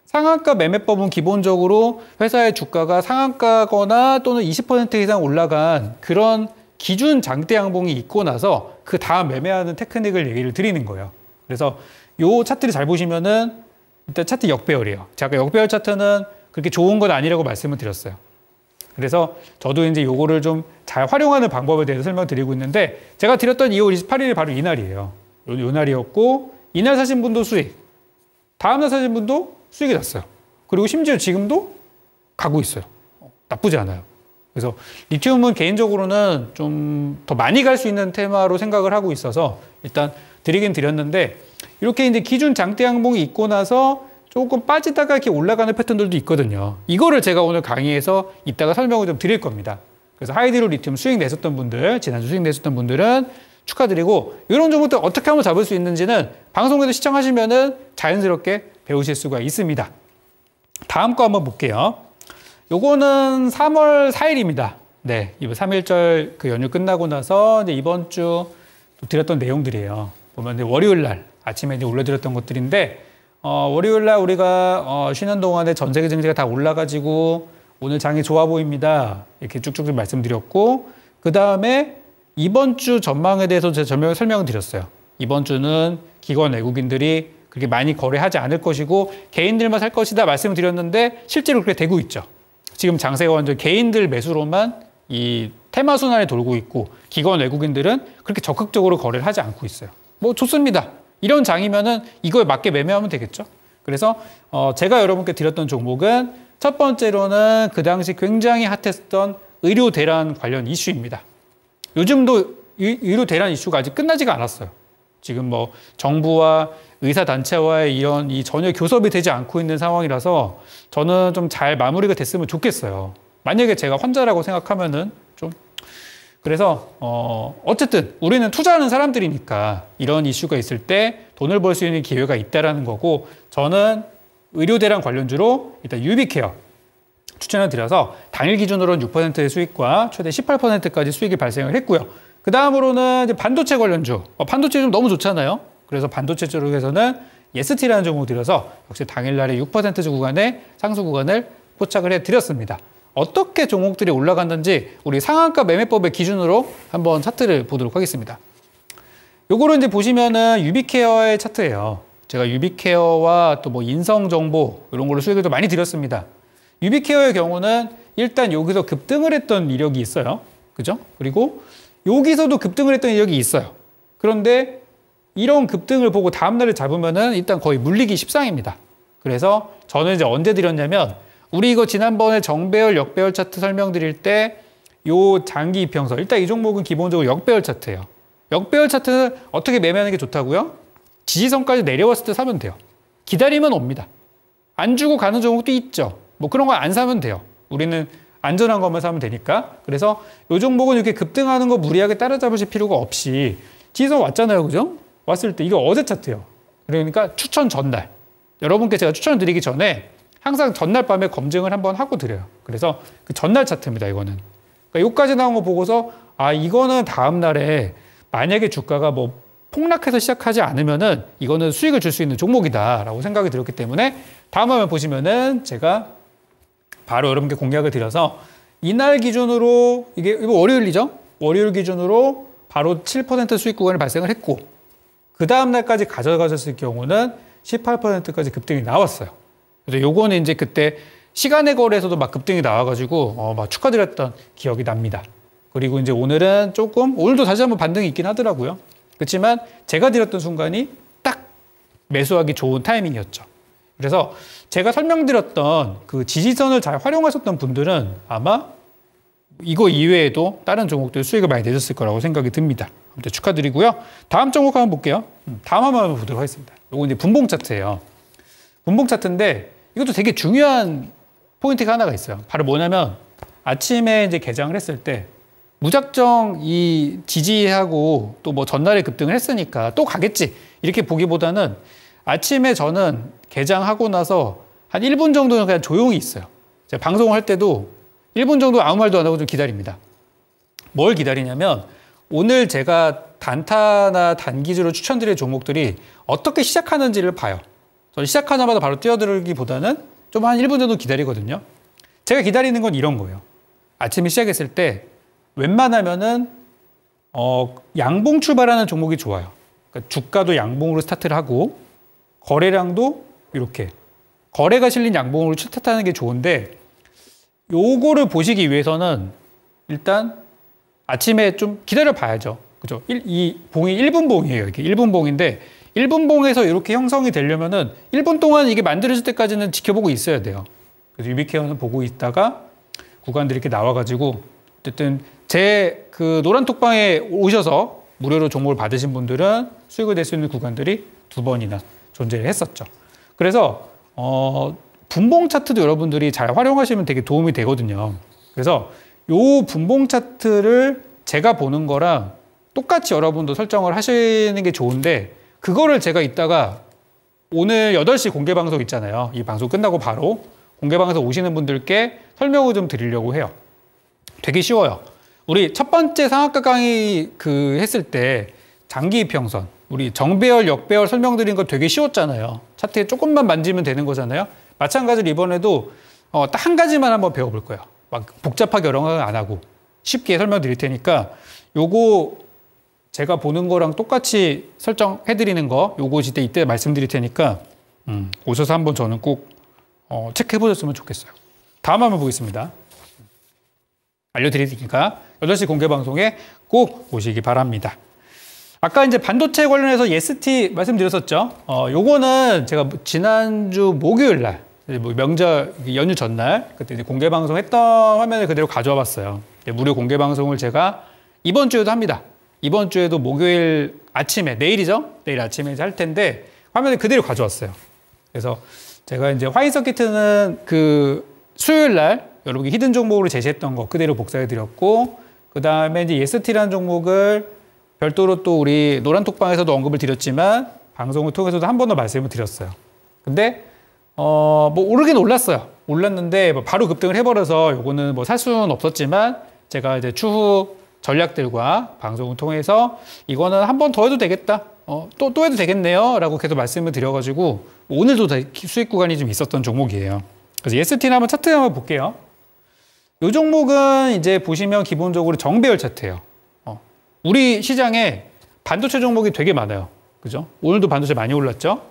상한가 매매법은 기본적으로 회사의 주가가 상한가거나 또는 20% 이상 올라간 그런 기준 장대 양봉이 있고 나서 그 다음 매매하는 테크닉을 얘기를 드리는 거예요. 그래서 이 차트를 잘 보시면은 일단 차트 역배열이에요. 제가 역배열 차트는 그렇게 좋은 건 아니라고 말씀을 드렸어요. 그래서 저도 이제 요거를 좀 잘 활용하는 방법에 대해서 설명드리고 있는데 제가 드렸던 2월 28일이 바로 이날이에요. 요 날이었고 이날 사신 분도 수익, 다음날 사신 분도 수익이 났어요. 그리고 심지어 지금도 가고 있어요. 나쁘지 않아요. 그래서 리튬은 개인적으로는 좀 더 많이 갈 수 있는 테마로 생각을 하고 있어서 일단 드리긴 드렸는데 이렇게 이제 기준 장대 항목이 있고 나서 조금 빠지다가 이렇게 올라가는 패턴들도 있거든요. 이거를 제가 오늘 강의에서 이따가 설명을 좀 드릴 겁니다. 그래서 하이드로 리튬 수익 내셨던 분들, 지난주 수익 내셨던 분들은 축하드리고 이런 종목들 어떻게 하면 잡을 수 있는지는 방송에서 시청하시면은 자연스럽게 배우실 수가 있습니다. 다음 거 한번 볼게요. 요거는 3월 4일입니다. 네, 이번 3.1절 그 연휴 끝나고 나서 이제 이번 주 드렸던 내용들이에요. 보면 이제 월요일 날 아침에 이제 올려드렸던 것들인데 월요일 날 우리가 쉬는 동안에 전 세계 증시가 다 올라가지고 오늘 장이 좋아 보입니다. 이렇게 쭉쭉 말씀드렸고 그 다음에 이번 주 전망에 대해서 제가 설명을 드렸어요. 이번 주는 기관 외국인들이 그렇게 많이 거래하지 않을 것이고 개인들만 살 것이다 말씀을 드렸는데 실제로 그렇게 되고 있죠. 지금 장세가 완전 개인들 매수로만 이 테마 순환에 돌고 있고 기관 외국인들은 그렇게 적극적으로 거래를 하지 않고 있어요. 뭐 좋습니다. 이런 장이면은 이거에 맞게 매매하면 되겠죠. 그래서 제가 여러분께 드렸던 종목은 첫 번째로는 그 당시 굉장히 핫했던 의료 대란 관련 이슈입니다. 요즘도 의료 대란 이슈가 아직 끝나지가 않았어요. 지금 뭐 정부와 의사단체와의 이런 전혀 교섭이 되지 않고 있는 상황이라서 저는 좀 잘 마무리가 됐으면 좋겠어요. 만약에 제가 환자라고 생각하면은 좀 그래서 어쨌든 우리는 투자하는 사람들이니까 이런 이슈가 있을 때 돈을 벌 수 있는 기회가 있다라는 거고 저는 의료 대란 관련주로 일단 유비케어 추천을 드려서 당일 기준으로는 6%의 수익과 최대 18%까지 수익이 발생을 했고요. 그 다음으로는 이제 반도체 관련주. 반도체 좀 너무 좋잖아요. 그래서 반도체 쪽에서는 예스티라는 종목을 들여서 역시 당일날에 6%주 구간의 상승 구간을 포착을 해드렸습니다. 어떻게 종목들이 올라갔는지 우리 상한가 매매법의 기준으로 한번 차트를 보도록 하겠습니다. 요거를 이제 보시면은 유비케어의 차트예요. 제가 유비케어와 또 뭐 인성정보 이런 걸로 수익을 좀 많이 드렸습니다. 유비케어의 경우는 일단 여기서 급등을 했던 이력이 있어요. 그죠? 그리고 여기서도 급등을 했던 이력이 있어요. 그런데 이런 급등을 보고 다음날을 잡으면은 일단 거의 물리기 십상입니다. 그래서 저는 이제 언제 드렸냐면 우리 이거 지난번에 정배열, 역배열 차트 설명드릴 때 요 장기 이평선 일단 이 종목은 기본적으로 역배열 차트예요. 역배열 차트는 어떻게 매매하는 게 좋다고요? 지지선까지 내려왔을 때 사면 돼요. 기다리면 옵니다. 안 주고 가는 종목도 있죠. 뭐 그런 거 안 사면 돼요. 우리는 안전한 것만 사면 되니까. 그래서 이 종목은 이렇게 급등하는 거 무리하게 따라잡으실 필요가 없이 지지선 왔잖아요. 그죠? 왔을 때 이거 어제 차트예요. 그러니까 추천 전날. 여러분께 제가 추천을 드리기 전에 항상 전날 밤에 검증을 한번 하고 드려요. 그래서 그 전날 차트입니다. 이거는. 그러니까 여기까지 나온 거 보고서 아 이거는 다음 날에 만약에 주가가 뭐 폭락해서 시작하지 않으면은 이거는 수익을 줄 수 있는 종목이다라고 생각이 들었기 때문에 다음 화면 보시면은 제가 바로 여러분께 공략을 드려서 이날 기준으로 이거 월요일이죠? 월요일 기준으로 바로 7% 수익 구간을 발생을 했고 그 다음 날까지 가져가셨을 경우는 18%까지 급등이 나왔어요. 그래서 요거는 이제 그때 시간의 거래에서도 막 급등이 나와가지고 막 축하드렸던 기억이 납니다. 그리고 이제 오늘은 오늘도 다시 한번 반등이 있긴 하더라고요. 그렇지만 제가 드렸던 순간이 딱 매수하기 좋은 타이밍이었죠. 그래서 제가 설명드렸던 그 지지선을 잘 활용하셨던 분들은 아마 이거 이외에도 다른 종목들 수익을 많이 내셨을 거라고 생각이 듭니다. 아무튼 축하드리고요. 다음 종목 한번 볼게요. 다음 한번 보도록 하겠습니다. 이거 이제 분봉 차트예요. 분봉 차트인데 이것도 되게 중요한 포인트가 하나가 있어요. 바로 뭐냐면 아침에 이제 개장을 했을 때 무작정 이 지지하고 또 뭐 전날에 급등을 했으니까 또 가겠지 이렇게 보기보다는 아침에 저는 개장하고 나서 한 1분 정도는 그냥 조용히 있어요. 제가 방송을 할 때도 1분 정도 아무 말도 안 하고 좀 기다립니다. 뭘 기다리냐면 오늘 제가 단타나 단기주로 추천드릴 종목들이 어떻게 시작하는지를 봐요. 저는 시작하자마자 바로 뛰어들기보다는 좀 한 1분 정도 기다리거든요. 제가 기다리는 건 이런 거예요. 아침에 시작했을 때 웬만하면은 양봉 출발하는 종목이 좋아요. 그러니까 주가도 양봉으로 스타트를 하고 거래량도 이렇게 거래가 실린 양봉으로 차트하는 게 좋은데 요거를 보시기 위해서는 일단 아침에 좀 기다려 봐야죠. 그죠? 이 봉이 1분 봉이에요. 이게 1분 봉인데 1분 봉에서 이렇게 형성이 되려면은 1분 동안 이게 만들어질 때까지는 지켜보고 있어야 돼요. 그래서 유비케어는 보고 있다가 구간들이 이렇게 나와가지고 어쨌든 제 그 노란 톡방에 오셔서 무료로 종목을 받으신 분들은 수익을 낼 수 있는 구간들이 2번이나 존재를 했었죠. 그래서 분봉 차트도 여러분들이 잘 활용하시면 되게 도움이 되거든요. 그래서 요 분봉 차트를 제가 보는 거랑 똑같이 여러분도 설정을 하시는 게 좋은데 그거를 제가 이따가 오늘 8시 공개 방송 있잖아요. 이 방송 끝나고 바로 공개 방송 오시는 분들께 설명을 좀 드리려고 해요. 되게 쉬워요. 우리 첫 번째 상한가 강의 했을 때 장기 이평선, 우리 정배열, 역배열 설명드린 거 되게 쉬웠잖아요. 차트에 조금만 만지면 되는 거잖아요. 마찬가지로 이번에도 딱 한 가지만 한번 배워볼 거예요. 막 복잡하게 여러 가지 안 하고 쉽게 설명드릴 테니까 요거 제가 보는 거랑 똑같이 설정해드리는 거 요거 이때 말씀드릴 테니까 오셔서 한번 저는 꼭 체크해 보셨으면 좋겠어요. 다음 한번 보겠습니다. 알려드릴 테니까 8시 공개 방송에 꼭 오시기 바랍니다. 아까 이제 반도체 관련해서 예스티 말씀드렸었죠. 요거는 제가 지난주 목요일 날, 명절 연휴 전날 그때 이제 공개 방송 했던 화면을 그대로 가져와 봤어요. 무료 공개 방송을 제가 이번 주에도 합니다. 이번 주에도 목요일 아침에, 내일이죠? 내일 아침에 이제 할 텐데 화면을 그대로 가져왔어요. 그래서 제가 이제 화인 서키트는 수요일 날 여러분이 히든 종목으로 제시했던 거 그대로 복사해 드렸고, 그 다음에 이제 예스티라는 종목을 별도로 또 우리 노란 톡방에서도 언급을 드렸지만 방송을 통해서도 한 번 더 말씀을 드렸어요. 근데 뭐 오르긴 올랐어요. 올랐는데 뭐 바로 급등을 해버려서 요거는 뭐 살 수는 없었지만 제가 이제 추후 전략들과 방송을 통해서 이거는 한 번 더 해도 되겠다. 또 해도 되겠네요. 라고 계속 말씀을 드려가지고 오늘도 수익 구간이 좀 있었던 종목이에요. 그래서 예스티는 한번 차트 한번 볼게요. 이 종목은 이제 보시면 기본적으로 정배열 차트예요. 우리 시장에 반도체 종목이 되게 많아요. 그죠? 오늘도 반도체 많이 올랐죠?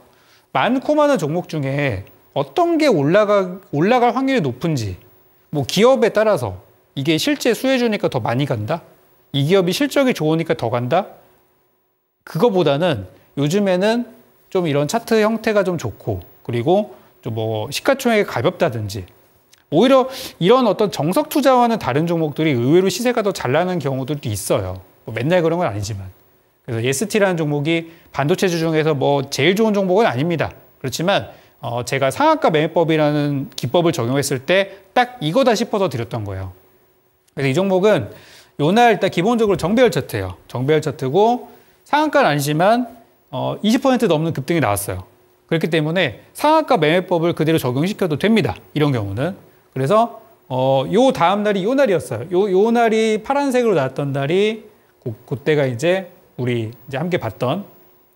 많고 많은 종목 중에 어떤 게 올라갈 확률이 높은지, 뭐 기업에 따라서 이게 실제 수혜주니까 더 많이 간다? 이 기업이 실적이 좋으니까 더 간다? 그거보다는 요즘에는 좀 이런 차트 형태가 좀 좋고, 그리고 좀 뭐 시가총액이 가볍다든지, 오히려 이런 어떤 정석 투자와는 다른 종목들이 의외로 시세가 더 잘 나는 경우들도 있어요. 뭐 맨날 그런 건 아니지만. 그래서 예스티라는 종목이 반도체주 중에서 뭐 제일 좋은 종목은 아닙니다. 그렇지만 제가 상한가 매매법이라는 기법을 적용했을 때 딱 이거다 싶어서 드렸던 거예요. 그래서 이 종목은 요날 일단 기본적으로 정배열 차트예요. 정배열 차트고 상한가는 아니지만 20% 넘는 급등이 나왔어요. 그렇기 때문에 상한가 매매법을 그대로 적용시켜도 됩니다. 이런 경우는. 그래서 요 다음 날이 요 날이었어요. 요 날이 파란색으로 나왔던 날이 그때가 이제 우리 이제 함께 봤던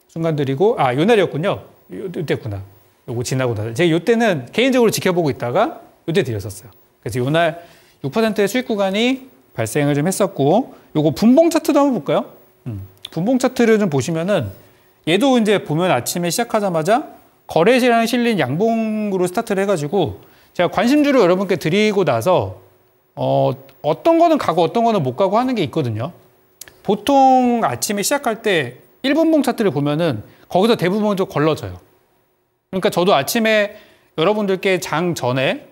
순간들이고, 요 날이었군요. 요때구나. 요거 지나고 나서 제가 요때는 개인적으로 지켜보고 있다가 요때 드렸었어요. 그래서 요 날 6%의 수익 구간이 발생을 좀 했었고, 요거 분봉 차트도 한번 볼까요? 분봉 차트를 좀 보시면은 얘도 이제 보면 아침에 시작하자마자 거래 시장에 실린 양봉으로 스타트를 해가지고 제가 관심주를 여러분께 드리고 나서 어떤 거는 가고 어떤 거는 못 가고 하는 게 있거든요. 보통 아침에 시작할 때 1분봉 차트를 보면은 거기서 대부분 좀 걸러져요. 그러니까 저도 아침에 여러분들께 장전에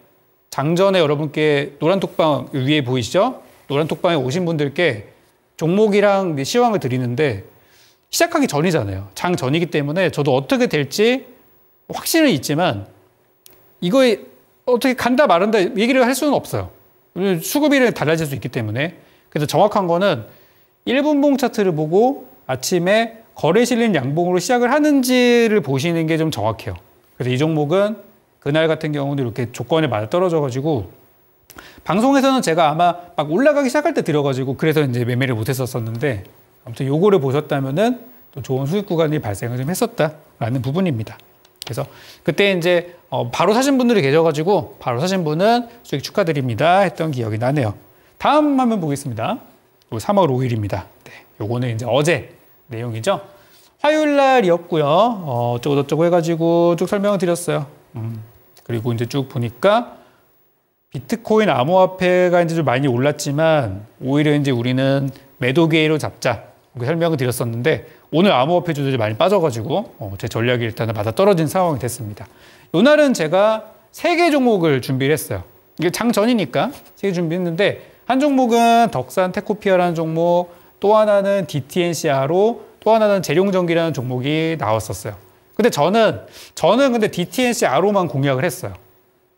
여러분께 노란 톡방 위에 보이시죠? 노란 톡방에 오신 분들께 종목이랑 시황을 드리는데 시작하기 전이잖아요. 장 전이기 때문에 저도 어떻게 될지 확신은 있지만 이거에 어떻게 간다 말한다 얘기를 할 수는 없어요. 수급일은 달라질 수 있기 때문에. 그래서 정확한 거는 1분봉 차트를 보고 아침에 거래 실린 양봉으로 시작을 하는지를 보시는 게 좀 정확해요. 그래서 이 종목은 그날 같은 경우는 이렇게 조건에 맞아 떨어져가지고 방송에서는 제가 아마 막 올라가기 시작할 때 들어가지고 그래서 이제 매매를 못 했었는데, 아무튼 요거를 보셨다면은 또 좋은 수익 구간이 발생을 좀 했었다라는 부분입니다. 그래서 그때 이제 바로 사신 분들이 계셔가지고 바로 사신 분은 수익 축하드립니다 했던 기억이 나네요. 다음 화면 보겠습니다. 3월 5일입니다. 네, 요거는 이제 어제 내용이죠. 화요일 날이었고요. 어쩌고저쩌고 해가지고 쭉 설명을 드렸어요. 그리고 이제 쭉 보니까 비트코인 암호화폐가 이제 좀 많이 올랐지만 오히려 이제 우리는 매도 기회로 잡자 이렇게 설명을 드렸었는데 오늘 암호화폐 주들이 많이 빠져가지고 제 전략이 일단은 맞아 떨어진 상황이 됐습니다. 이날은 제가 3개 종목을 준비를 했어요. 이게 장 전이니까 3개 준비했는데 한 종목은 덕산 테코피아라는 종목, 또 하나는 DTNCR로, 또 하나는 재룡전기라는 종목이 나왔었어요. 근데 저는 근데 DTNCR로만 공략을 했어요.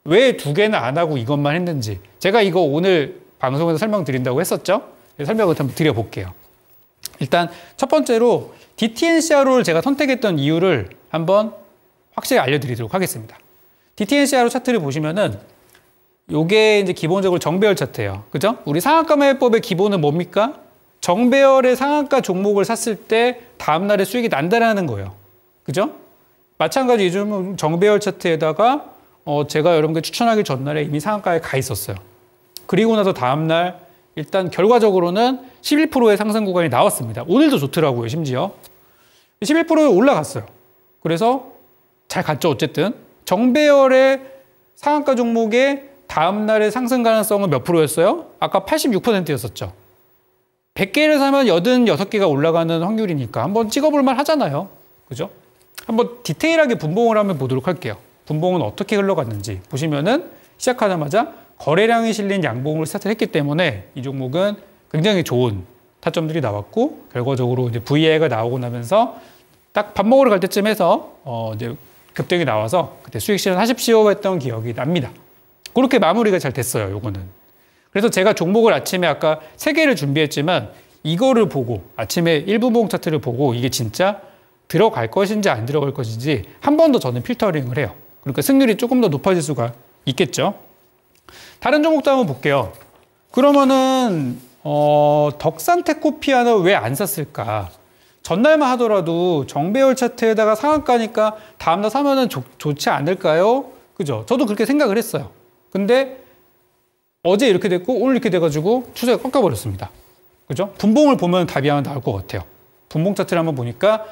왜 2개는 안 하고 이것만 했는지 제가 이거 오늘 방송에서 설명드린다고 했었죠? 설명을 한번 드려볼게요. 일단 첫 번째로 DTNCR로를 제가 선택했던 이유를 한번 확실히 알려드리도록 하겠습니다. DTNCR로 차트를 보시면은 요게 이제 기본적으로 정배열 차트예요. 그죠? 우리 상한가 매매법의 기본은 뭡니까? 정배열의 상한가 종목을 샀을 때 다음날에 수익이 난다라는 거예요. 그죠? 마찬가지 요즘 정배열 차트에다가 제가 여러분께 추천하기 전날에 이미 상한가에 가 있었어요. 그리고 나서 다음날 일단 결과적으로는 11%의 상승 구간이 나왔습니다. 오늘도 좋더라고요, 심지어. 11% 올라갔어요. 그래서 잘 갔죠, 어쨌든. 정배열의 상한가 종목의 다음날의 상승 가능성은 몇 프로였어요? 아까 86%였었죠. 100개를 사면 86개가 올라가는 확률이니까 한번 찍어볼 만 하잖아요. 그죠? 한번 디테일하게 분봉을 한번 보도록 할게요. 분봉은 어떻게 흘러갔는지 보시면은 시작하자마자 거래량이 실린 양봉을 스타트를 했기 때문에 이 종목은 굉장히 좋은 타점들이 나왔고 결과적으로 이제 VI가 나오고 나면서 딱 밥 먹으러 갈 때쯤 해서 이제 급등이 나와서 그때 수익 실현하십시오 했던 기억이 납니다. 그렇게 마무리가 잘 됐어요, 요거는. 그래서 제가 종목을 아침에 아까 3개를 준비했지만 이거를 보고 아침에 1분봉 차트를 보고 이게 진짜 들어갈 것인지 안 들어갈 것인지 한 번 더 저는 필터링을 해요. 그러니까 승률이 조금 더 높아질 수가 있겠죠. 다른 종목도 한번 볼게요. 그러면은 덕산테코피아는 왜 안 샀을까? 전날만 하더라도 정배열 차트에다가 상한가니까 다음날 사면은 좋지 않을까요? 그죠? 저도 그렇게 생각을 했어요. 근데 어제 이렇게 됐고 오늘 이렇게 돼가지고 추세가 꺾여버렸습니다. 그죠? 분봉을 보면 답이 하나 나올 것 같아요. 분봉 차트를 한번 보니까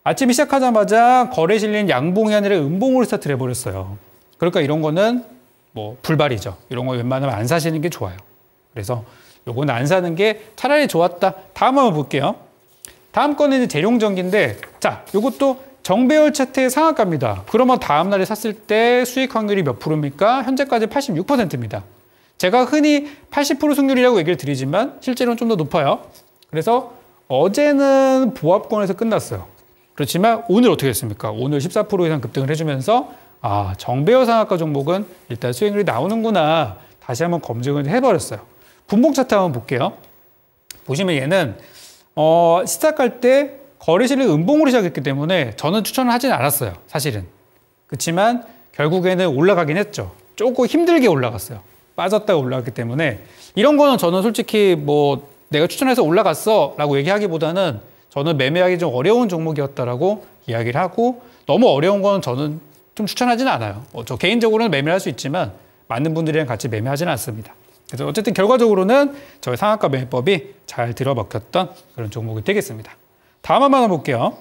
아침에 시작하자마자 거래 실린 양봉이 아니라 음봉으로 스타트를 해버렸어요. 그러니까 이런 거는 뭐 불발이죠. 이런 거 웬만하면 안 사시는 게 좋아요. 그래서 요거는 안 사는 게 차라리 좋았다. 다음 한번 볼게요. 다음 거는 이제 재룡전기인데 자, 요것도 정배열 차트의 상한가입니다. 그러면 다음 날에 샀을 때 수익 확률이 몇 프로입니까? 현재까지 86%입니다. 제가 흔히 80% 승률이라고 얘기를 드리지만 실제로는 좀 더 높아요. 그래서 어제는 보합권에서 끝났어요. 그렇지만 오늘 어떻게 됐습니까? 오늘 14% 이상 급등을 해주면서 정배열 상한가 종목은 일단 수익률이 나오는구나. 다시 한번 검증을 해버렸어요. 분봉 차트 한번 볼게요. 보시면 얘는 시작할 때 거래실을 음봉으로 시작했기 때문에 저는 추천을 하진 않았어요. 사실은. 그렇지만 결국에는 올라가긴 했죠. 조금 힘들게 올라갔어요. 빠졌다가 올라갔기 때문에 이런 거는 저는 솔직히 뭐 내가 추천해서 올라갔어 라고 얘기하기보다는 저는 매매하기 좀 어려운 종목이었다라고 이야기를 하고 너무 어려운 거는 저는 좀 추천하지는 않아요. 저 개인적으로는 매매할 수 있지만 많은 분들이랑 같이 매매하지는 않습니다. 그래서 어쨌든 결과적으로는 저희 상한가 매매법이 잘 들어먹혔던 그런 종목이 되겠습니다. 다음 한번 볼게요.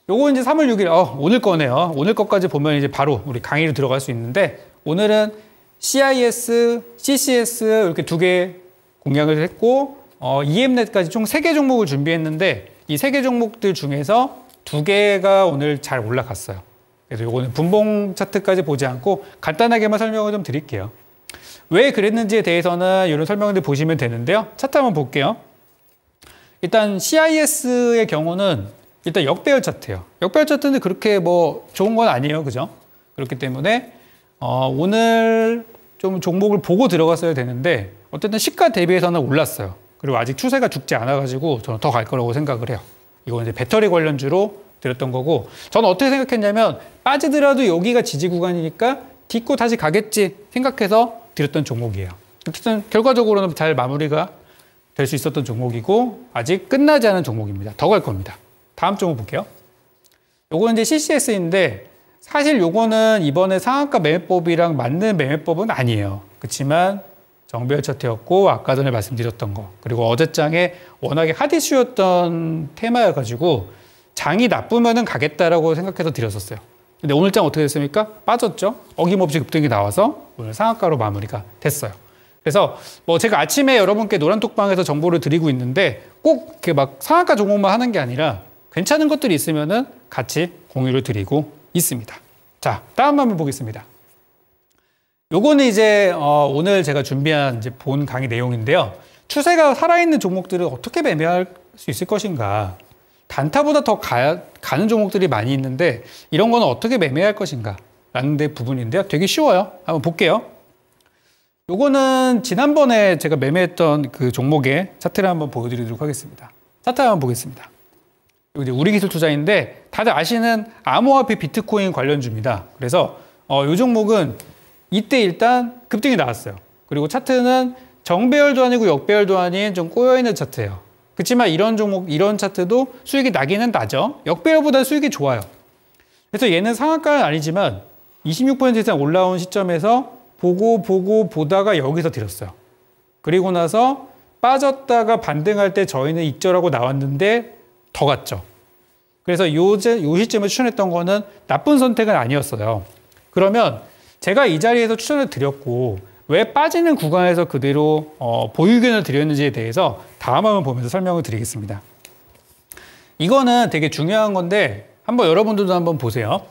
요거 이제 3월 6일, 오늘 거네요. 오늘 것까지 보면 이제 바로 우리 강의로 들어갈 수 있는데 오늘은 CIS, CCS 이렇게 2개 공략을 했고 EMNet까지 총 3개 종목을 준비했는데 이 3개 종목들 중에서 2개가 오늘 잘 올라갔어요. 그래서 요거는 분봉 차트까지 보지 않고 간단하게만 설명을 좀 드릴게요. 왜 그랬는지에 대해서는 이런 설명들 보시면 되는데요. 차트 한번 볼게요. 일단 CIS의 경우는 일단 역배열 차트예요. 역배열 차트는 그렇게 뭐 좋은 건 아니에요. 그죠? 그렇기 때문에 오늘 좀 종목을 보고 들어갔어야 되는데 어쨌든 시가 대비해서는 올랐어요. 그리고 아직 추세가 죽지 않아가지고 저는 더 갈 거라고 생각을 해요. 이건 이제 배터리 관련주로 드렸던 거고 저는 어떻게 생각했냐면 빠지더라도 여기가 지지 구간이니까 딛고 다시 가겠지 생각해서 드렸던 종목이에요. 어쨌든 결과적으로는 잘 마무리가 될 수 있었던 종목이고 아직 끝나지 않은 종목입니다. 더 갈 겁니다. 다음 종목 볼게요. 요거는 이제 CCS인데 사실 요거는 이번에 상한가 매매법이랑 맞는 매매법은 아니에요. 그렇지만 정배열 차트였고 아까 전에 말씀드렸던 거 그리고 어제장에 워낙에 핫이슈였던 테마여가지고 장이 나쁘면은 가겠다라고 생각해서 드렸었어요. 근데 오늘 장 어떻게 됐습니까? 빠졌죠. 어김없이 급등이 나와서 오늘 상한가로 마무리가 됐어요. 그래서 뭐 제가 아침에 여러분께 노란톡방에서 정보를 드리고 있는데 꼭 이렇게 막 상한가 종목만 하는 게 아니라 괜찮은 것들이 있으면은 같이 공유를 드리고 있습니다. 자, 다음 한번 보겠습니다. 요거는 이제 오늘 제가 준비한 이제 본 강의 내용인데요. 추세가 살아있는 종목들을 어떻게 매매할 수 있을 것인가? 단타보다 더 가는 종목들이 많이 있는데 이런 거는 어떻게 매매할 것인가? 라는 데 부분인데요. 되게 쉬워요. 한번 볼게요. 요거는 지난번에 제가 매매했던 그 종목의 차트를 한번 보여드리도록 하겠습니다. 차트 한번 보겠습니다. 이거 이제 우리 기술 투자인데 다들 아시는 암호화폐 비트코인 관련주입니다. 그래서 이 종목은 이때 일단 급등이 나왔어요. 그리고 차트는 정배열도 아니고 역배열도 아닌 좀 꼬여있는 차트예요. 그렇지만 이런 종목, 이런 차트도 수익이 나기는 나죠. 역배열보다 수익이 좋아요. 그래서 얘는 상한가는 아니지만 26% 이상 올라온 시점에서 보다가 여기서 드렸어요. 그리고 나서 빠졌다가 반등할 때 저희는 익절하고 나왔는데 더 갔죠. 그래서 요 시점에 추천했던 거는 나쁜 선택은 아니었어요. 그러면 제가 이 자리에서 추천을 드렸고 왜 빠지는 구간에서 그대로 보유견을 드렸는지에 대해서 다음 화면 보면서 설명을 드리겠습니다. 이거는 되게 중요한 건데 한번 여러분들도 한번 보세요.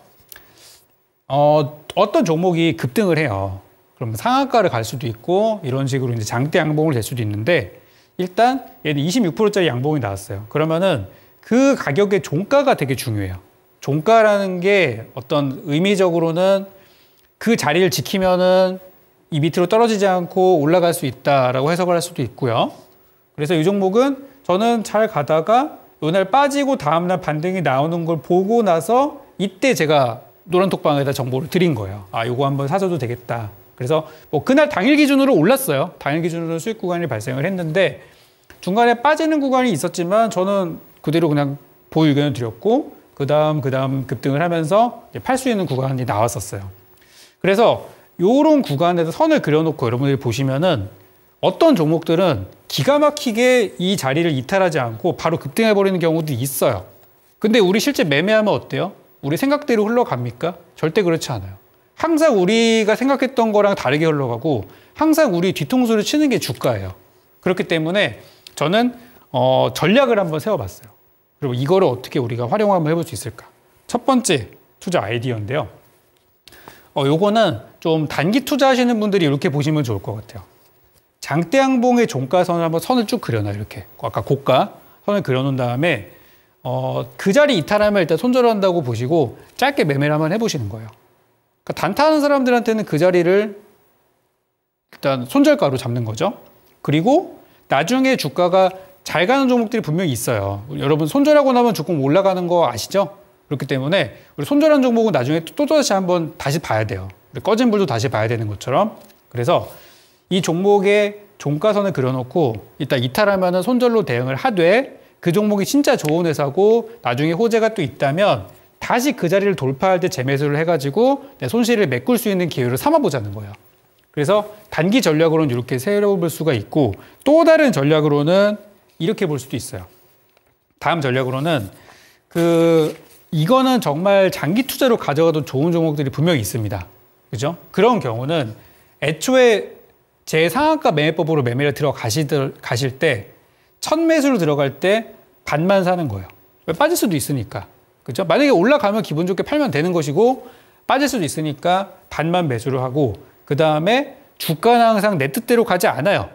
어떤 종목이 급등을 해요. 그러면 상한가를 갈 수도 있고 이런 식으로 이제 장대 양봉을 될 수도 있는데 일단 얘는 26%짜리 양봉이 나왔어요. 그러면은 그 가격의 종가가 되게 중요해요. 종가라는 게 어떤 의미적으로는 그 자리를 지키면은 이 밑으로 떨어지지 않고 올라갈 수 있다라고 해석을 할 수도 있고요. 그래서 이 종목은 저는 잘 가다가 이날 빠지고 다음날 반등이 나오는 걸 보고 나서 이때 제가 노란톡방에다 정보를 드린 거예요. 아, 요거 한번 사줘도 되겠다. 그래서 뭐 그날 당일 기준으로 올랐어요. 당일 기준으로 수익 구간이 발생을 했는데 중간에 빠지는 구간이 있었지만 저는 그대로 그냥 보유 의견을 드렸고 그 다음 급등을 하면서 팔 수 있는 구간이 나왔었어요. 그래서 요런 구간에서 선을 그려놓고 여러분들이 보시면은 어떤 종목들은 기가 막히게 이 자리를 이탈하지 않고 바로 급등해버리는 경우도 있어요. 근데 우리 실제 매매하면 어때요? 우리 생각대로 흘러갑니까? 절대 그렇지 않아요. 항상 우리가 생각했던 거랑 다르게 흘러가고 항상 우리 뒤통수를 치는 게 주가예요. 그렇기 때문에 저는 전략을 한번 세워봤어요. 그리고 이거를 어떻게 우리가 활용을 한번 해볼 수 있을까? 첫 번째 투자 아이디어인데요. 요거는 좀 단기 투자하시는 분들이 이렇게 보시면 좋을 것 같아요. 장대양봉의 종가선을 한번 선을 쭉 그려놔요. 이렇게 아까 고가 선을 그려놓은 다음에 그 자리 이탈하면 일단 손절한다고 보시고 짧게 매매를 한번 해보시는 거예요. 그러니까 단타하는 사람들한테는 그 자리를 일단 손절가로 잡는 거죠. 그리고 나중에 주가가 잘 가는 종목들이 분명히 있어요. 여러분 손절하고 나면 조금 올라가는 거 아시죠? 그렇기 때문에 우리 손절한 종목은 나중에 또다시 한번 다시 봐야 돼요. 우리 꺼진 불도 다시 봐야 되는 것처럼. 그래서 이 종목의 종가선을 그려놓고 이따 이탈하면은 손절로 대응을 하되 그 종목이 진짜 좋은 회사고 나중에 호재가 또 있다면 다시 그 자리를 돌파할 때 재매수를 해가지고 내 손실을 메꿀 수 있는 기회를 삼아보자는 거예요. 그래서 단기 전략으로는 이렇게 세워볼 수가 있고 또 다른 전략으로는 이렇게 볼 수도 있어요. 다음 전략으로는 이거는 정말 장기 투자로 가져가도 좋은 종목들이 분명히 있습니다. 그죠? 그런 경우는 애초에 제 상한가 매매법으로 매매를 가실 때 첫 매수로 들어갈 때 반만 사는 거예요. 왜? 빠질 수도 있으니까. 그죠? 만약에 올라가면 기분 좋게 팔면 되는 것이고 빠질 수도 있으니까 반만 매수를 하고 그 다음에 주가는 항상 내 뜻대로 가지 않아요.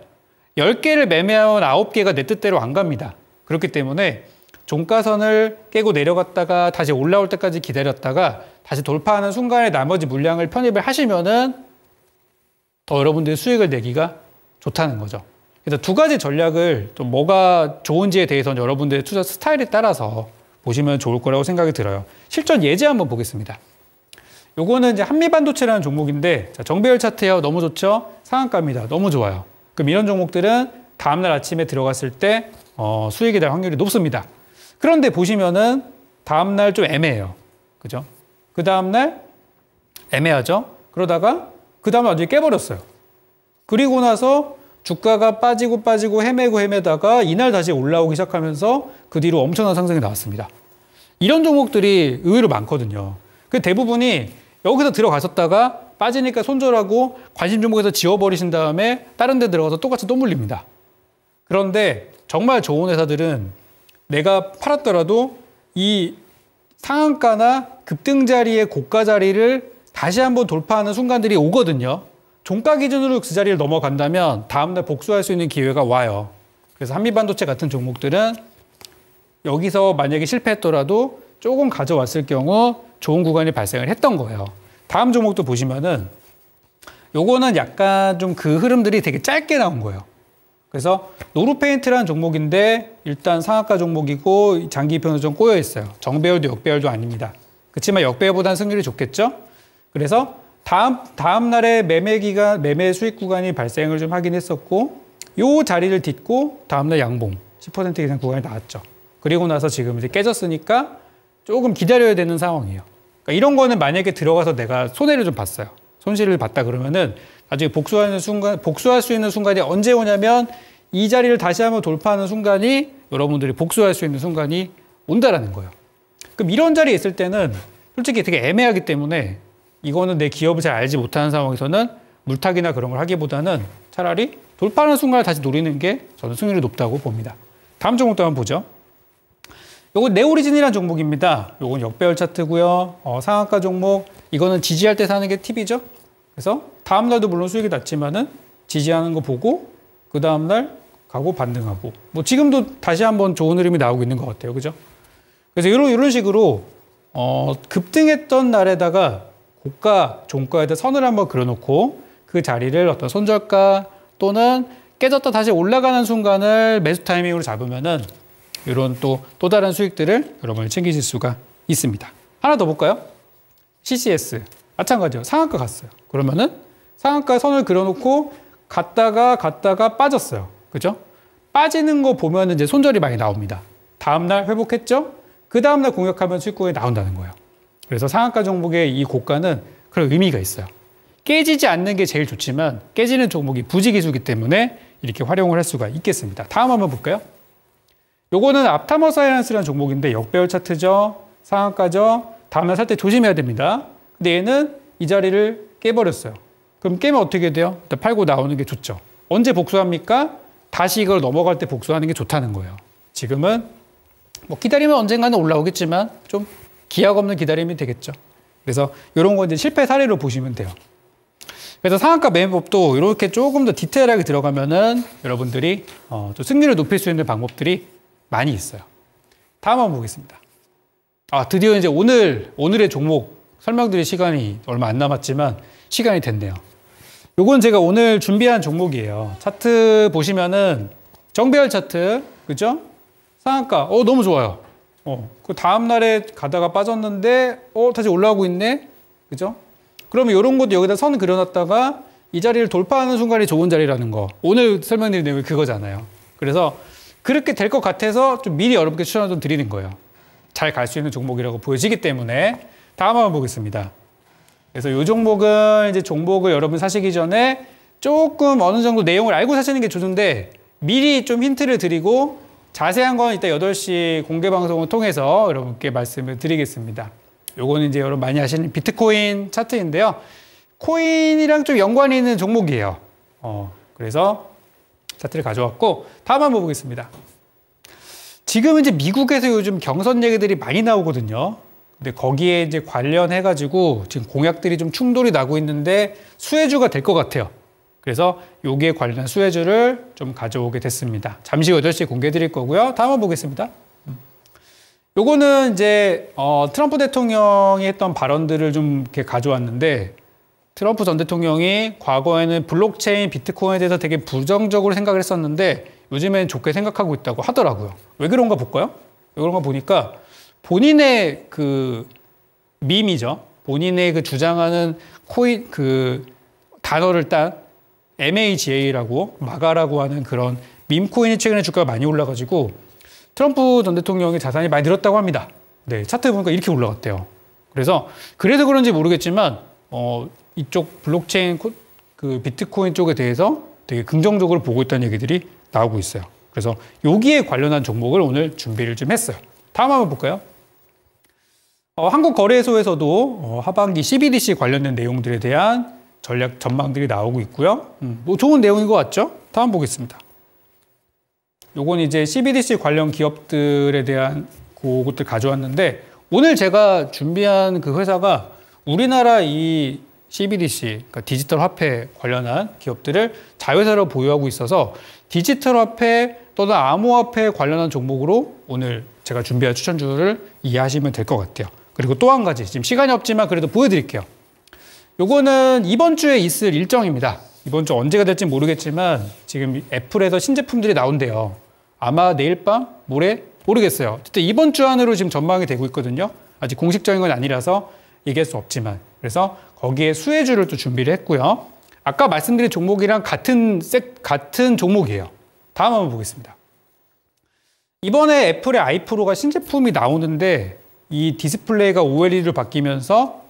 10개를 매매하면 9개가 내 뜻대로 안 갑니다. 그렇기 때문에 종가선을 깨고 내려갔다가 다시 올라올 때까지 기다렸다가 다시 돌파하는 순간에 나머지 물량을 편입을 하시면은 더 여러분들의 수익을 내기가 좋다는 거죠. 그래서 두 가지 전략을 또 뭐가 좋은지에 대해서는 여러분들의 투자 스타일에 따라서 보시면 좋을 거라고 생각이 들어요. 실전 예제 한번 보겠습니다. 요거는 이제 한미반도체라는 종목인데 자, 정배열 차트예요. 너무 좋죠? 상한가입니다. 너무 좋아요. 그럼 이런 종목들은 다음날 아침에 들어갔을 때 수익이 날 확률이 높습니다. 그런데 보시면은 다음날 좀 애매해요. 그죠? 그 다음날 애매하죠? 그러다가 그 다음날 완전히 깨버렸어요. 그리고 나서 주가가 빠지고 헤매다가 이날 다시 올라오기 시작하면서 그 뒤로 엄청난 상승이 나왔습니다. 이런 종목들이 의외로 많거든요. 그 대부분이 여기서 들어가셨다가 빠지니까 손절하고 관심 종목에서 지워버리신 다음에 다른 데 들어가서 똑같이 또 물립니다. 그런데 정말 좋은 회사들은 내가 팔았더라도 이 상한가나 급등 자리의 고가 자리를 다시 한번 돌파하는 순간들이 오거든요. 종가 기준으로 그 자리를 넘어간다면 다음날 복수할 수 있는 기회가 와요. 그래서 한미반도체 같은 종목들은 여기서 만약에 실패했더라도 조금 가져왔을 경우 좋은 구간이 발생을 했던 거예요. 다음 종목도 보시면은 요거는 약간 좀 그 흐름들이 되게 짧게 나온 거예요. 그래서 노루페인트라는 종목인데 일단 상한가 종목이고 장기편으로 좀 꼬여 있어요. 정배열도 역배열도 아닙니다. 그렇지만 역배열보다는 승률이 좋겠죠. 그래서 다음 날에 매매 수익 구간이 발생을 좀 하긴 했었고 요 자리를 딛고 다음 날 양봉 10% 이상 구간이 나왔죠. 그리고 나서 지금 이제 깨졌으니까 조금 기다려야 되는 상황이에요. 그러니까 이런 거는 만약에 들어가서 내가 손해를 좀 봤어요. 손실을 봤다 그러면은 나중에 복수할 수 있는 순간이 언제 오냐면 이 자리를 다시 한번 돌파하는 순간이 여러분들이 복수할 수 있는 순간이 온다라는 거예요. 그럼 이런 자리에 있을 때는 솔직히 되게 애매하기 때문에 이거는 내 기업을 잘 알지 못하는 상황에서는 물타기나 그런 걸 하기보다는 차라리 돌파하는 순간을 다시 노리는 게 저는 승률이 높다고 봅니다. 다음 종목도 한번 보죠. 요건 네오리진이라는 종목입니다. 요건 역배열 차트고요. 상한가 종목. 이거는 지지할 때 사는 게 팁이죠. 그래서 다음 날도 물론 수익이 났지만은 지지하는 거 보고 그 다음 날 가고 반등하고 뭐 지금도 다시 한번 좋은 흐름이 나오고 있는 것 같아요. 그죠? 그래서 이런 식으로 급등했던 날에다가 고가, 종가에다 선을 한번 그려놓고 그 자리를 어떤 손절가 또는 깨졌다 다시 올라가는 순간을 매수 타이밍으로 잡으면은 이런 또 다른 수익들을 여러분이 챙기실 수가 있습니다. 하나 더 볼까요? CCS. 마찬가지요. 상한가 갔어요. 그러면은 상한가 선을 그려놓고 갔다가 빠졌어요. 그죠? 빠지는 거 보면은 이제 손절이 많이 나옵니다. 다음날 회복했죠? 그 다음날 공격하면 수익구간이 나온다는 거예요. 그래서 상한가 종목의 이 고가는 그런 의미가 있어요. 깨지지 않는 게 제일 좋지만 깨지는 종목이 부지기수기 때문에 이렇게 활용을 할 수가 있겠습니다. 다음 한번 볼까요? 요거는 앞타머 사이언스라는 종목인데 역배열 차트죠. 상한가죠. 다음날 살 때 조심해야 됩니다. 근데 얘는 이 자리를 깨버렸어요. 그럼 깨면 어떻게 돼요? 일단 팔고 나오는 게 좋죠. 언제 복수합니까? 다시 이걸 넘어갈 때 복수하는 게 좋다는 거예요. 지금은 뭐 기다리면 언젠가는 올라오겠지만 좀 기약 없는 기다림이 되겠죠. 그래서 이런 거 이제 실패 사례로 보시면 돼요. 그래서 상한가 매매법도 이렇게 조금 더 디테일하게 들어가면은 여러분들이 좀 승률을 높일 수 있는 방법들이 많이 있어요. 다음 한번 보겠습니다. 드디어 이제 오늘의 종목 설명드릴 시간이 얼마 안 남았지만 시간이 됐네요. 요건 제가 오늘 준비한 종목이에요. 차트 보시면은 정배열 차트, 그죠? 상한가, 너무 좋아요. 그 다음날에 가다가 빠졌는데, 다시 올라오고 있네? 그죠? 그러면 이런 것도 여기다 선 그려놨다가 이 자리를 돌파하는 순간이 좋은 자리라는 거. 오늘 설명드린 내용이 그거잖아요. 그래서 그렇게 될 것 같아서 좀 미리 여러분께 추천을 좀 드리는 거예요. 잘 갈 수 있는 종목이라고 보여지기 때문에. 다음 한번 보겠습니다. 그래서 이 종목은 이제 종목을 여러분 사시기 전에 조금 어느 정도 내용을 알고 사시는 게 좋은데 미리 좀 힌트를 드리고 자세한 건 이따 8시 공개 방송을 통해서 여러분께 말씀을 드리겠습니다. 요거는 이제 여러분 많이 아시는 비트코인 차트인데요. 코인이랑 좀 연관이 있는 종목이에요. 그래서 차트를 가져왔고 다음 한번 보겠습니다. 지금 이제 미국에서 요즘 경선 얘기들이 많이 나오거든요. 근데 거기에 이제 관련해가지고 지금 공약들이 좀 충돌이 나고 있는데 수혜주가 될 것 같아요. 그래서 여기에 관련한 수혜주를 좀 가져오게 됐습니다. 잠시 후 8시에 공개해 드릴 거고요. 다음 한번 보겠습니다. 요거는 이제 트럼프 대통령이 했던 발언들을 좀 이렇게 가져왔는데 트럼프 전 대통령이 과거에는 블록체인, 비트코인에 대해서 되게 부정적으로 생각을 했었는데 요즘엔 좋게 생각하고 있다고 하더라고요. 왜 그런가 볼까요? 왜 그런가 보니까 본인의 그 밈이죠. 본인의 그 주장하는 코인 그 단어를 딴 MAGA라고 마가라고 하는 그런 밈 코인이 최근에 주가가 많이 올라가지고 트럼프 전 대통령의 자산이 많이 늘었다고 합니다. 네, 차트 보니까 이렇게 올라갔대요. 그래서 그런지 모르겠지만 이쪽 블록체인 그 비트코인 쪽에 대해서 되게 긍정적으로 보고 있다는 얘기들이 나오고 있어요. 그래서 여기에 관련한 종목을 오늘 준비를 좀 했어요. 다음 한번 볼까요? 한국거래소에서도 하반기 CBDC 관련된 내용들에 대한 전략 전망들이 나오고 있고요. 뭐 좋은 내용인 것 같죠? 다음 보겠습니다. 요건 이제 CBDC 관련 기업들에 대한 그것들 가져왔는데, 오늘 제가 준비한 그 회사가 우리나라 이 CBDC, 그러니까 디지털 화폐 관련한 기업들을 자회사로 보유하고 있어서 디지털 화폐 또는 암호화폐 관련한 종목으로 오늘 제가 준비한 추천주를 이해하시면 될 것 같아요. 그리고 또 한 가지, 지금 시간이 없지만 그래도 보여드릴게요. 요거는 이번 주에 있을 일정입니다. 이번 주 언제가 될지 모르겠지만 지금 애플에서 신제품들이 나온대요. 아마 내일 밤? 모레? 모르겠어요. 어쨌든 이번 주 안으로 지금 전망이 되고 있거든요. 아직 공식적인 건 아니라서 얘기할 수 없지만. 그래서 거기에 수혜주를 또 준비를 했고요. 아까 말씀드린 종목이랑 같은 종목이에요. 다음 한번 보겠습니다. 이번에 애플의 아이프로가 신제품이 나오는데 이 디스플레이가 OLED로 바뀌면서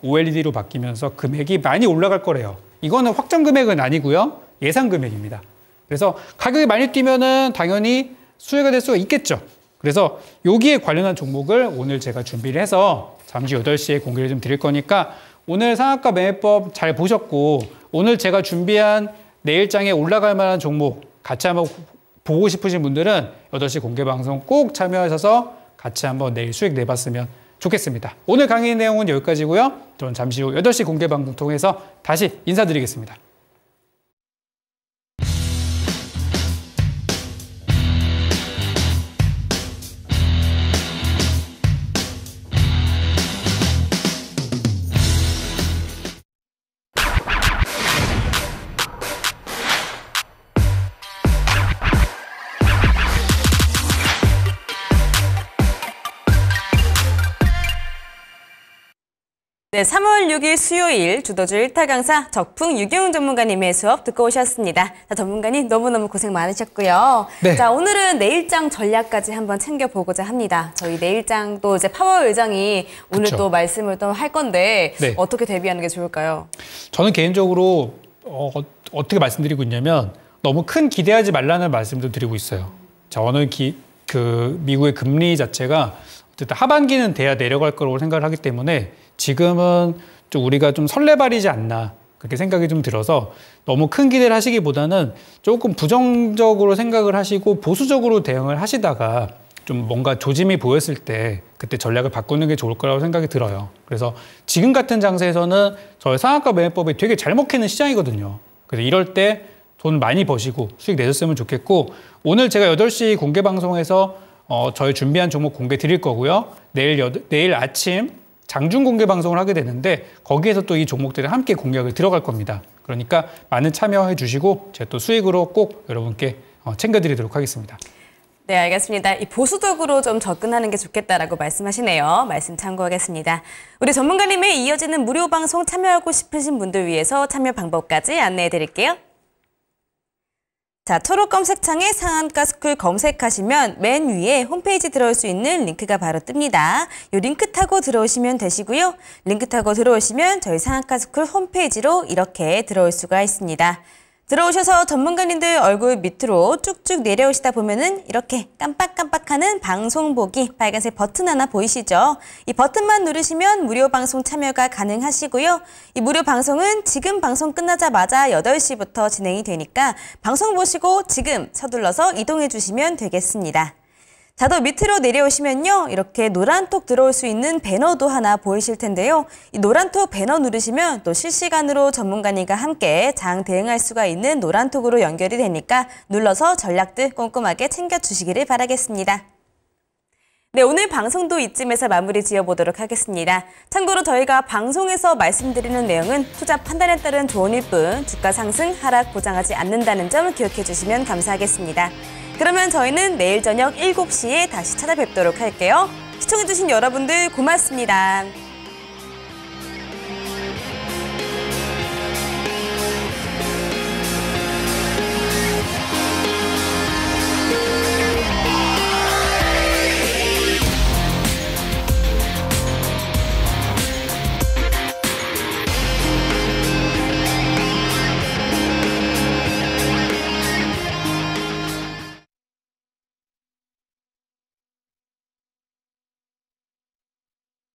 금액이 많이 올라갈 거래요. 이거는 확정 금액은 아니고요. 예상 금액입니다. 그래서 가격이 많이 뛰면은 당연히 수혜가 될 수가 있겠죠. 그래서 여기에 관련한 종목을 오늘 제가 준비를 해서 잠시 8시에 공개를 좀 드릴 거니까 오늘 상한가 매매법 잘 보셨고, 오늘 제가 준비한 내일장에 올라갈 만한 종목 같이 한번 보고 싶으신 분들은 8시 공개 방송 꼭 참여하셔서 같이 한번 내일 수익 내봤으면 좋겠습니다. 오늘 강의 내용은 여기까지고요. 저는 잠시 후 8시 공개 방송 통해서 다시 인사드리겠습니다. 네, 3월 6일 수요일 주도주 1타 강사 적풍 유경 전문가님의 수업 듣고 오셨습니다. 자, 전문가님 너무너무 고생 많으셨고요. 네. 자, 오늘은 내일장 전략까지 한번 챙겨보고자 합니다. 저희 내일장 또 이제 파워 의장이 오늘 그쵸. 또 말씀을 또 할 건데 네. 어떻게 대비하는 게 좋을까요? 저는 개인적으로 어떻게 말씀드리고 있냐면 너무 큰 기대하지 말라는 말씀도 드리고 있어요. 자, 미국의 금리 자체가 어쨌든 하반기는 돼야 내려갈 거라고 생각을 하기 때문에 지금은 좀 우리가 좀 설레발이지 않나 그렇게 생각이 좀 들어서 너무 큰 기대를 하시기보다는 조금 부정적으로 생각을 하시고 보수적으로 대응을 하시다가 좀 뭔가 조짐이 보였을 때 그때 전략을 바꾸는 게 좋을 거라고 생각이 들어요. 그래서 지금 같은 장세에서는 저희 상한가 매매법이 되게 잘 먹히는 시장이거든요. 그래서 이럴 때 돈 많이 버시고 수익 내셨으면 좋겠고, 오늘 제가 8시 공개 방송에서 저희 준비한 종목 공개 드릴 거고요. 내일 아침 장중 공개 방송을 하게 되는데 거기에서 또 이 종목들이 함께 공략을 들어갈 겁니다. 그러니까 많은 참여해 주시고 제가 또 수익으로 꼭 여러분께 챙겨드리도록 하겠습니다. 네, 알겠습니다. 이 보수적으로 좀 접근하는 게 좋겠다라고 말씀하시네요. 말씀 참고하겠습니다. 우리 전문가님의 이어지는 무료 방송 참여하고 싶으신 분들 위해서 참여 방법까지 안내해 드릴게요. 자, 초록 검색창에 상한가 스쿨 검색하시면 맨 위에 홈페이지 들어올 수 있는 링크가 바로 뜹니다. 이 링크 타고 들어오시면 되시고요. 링크 타고 들어오시면 저희 상한가 스쿨 홈페이지로 이렇게 들어올 수가 있습니다. 들어오셔서 전문가님들 얼굴 밑으로 쭉쭉 내려오시다 보면은 이렇게 깜빡깜빡하는 방송 보기 빨간색 버튼 하나 보이시죠? 이 버튼만 누르시면 무료 방송 참여가 가능하시고요. 이 무료 방송은 지금 방송 끝나자마자 8시부터 진행이 되니까 방송 보시고 지금 서둘러서 이동해 주시면 되겠습니다. 자, 더 밑으로 내려오시면요. 이렇게 노란톡 들어올 수 있는 배너도 하나 보이실 텐데요. 이 노란톡 배너 누르시면 또 실시간으로 전문가님과 함께 장 대응할 수가 있는 노란톡으로 연결이 되니까 눌러서 전략들 꼼꼼하게 챙겨주시기를 바라겠습니다. 네, 오늘 방송도 이쯤에서 마무리 지어보도록 하겠습니다. 참고로 저희가 방송에서 말씀드리는 내용은 투자 판단에 따른 조언일 뿐 주가 상승, 하락 보장하지 않는다는 점 기억해 주시면 감사하겠습니다. 그러면 저희는 내일 저녁 7시에 다시 찾아뵙도록 할게요. 시청해주신 여러분들 고맙습니다.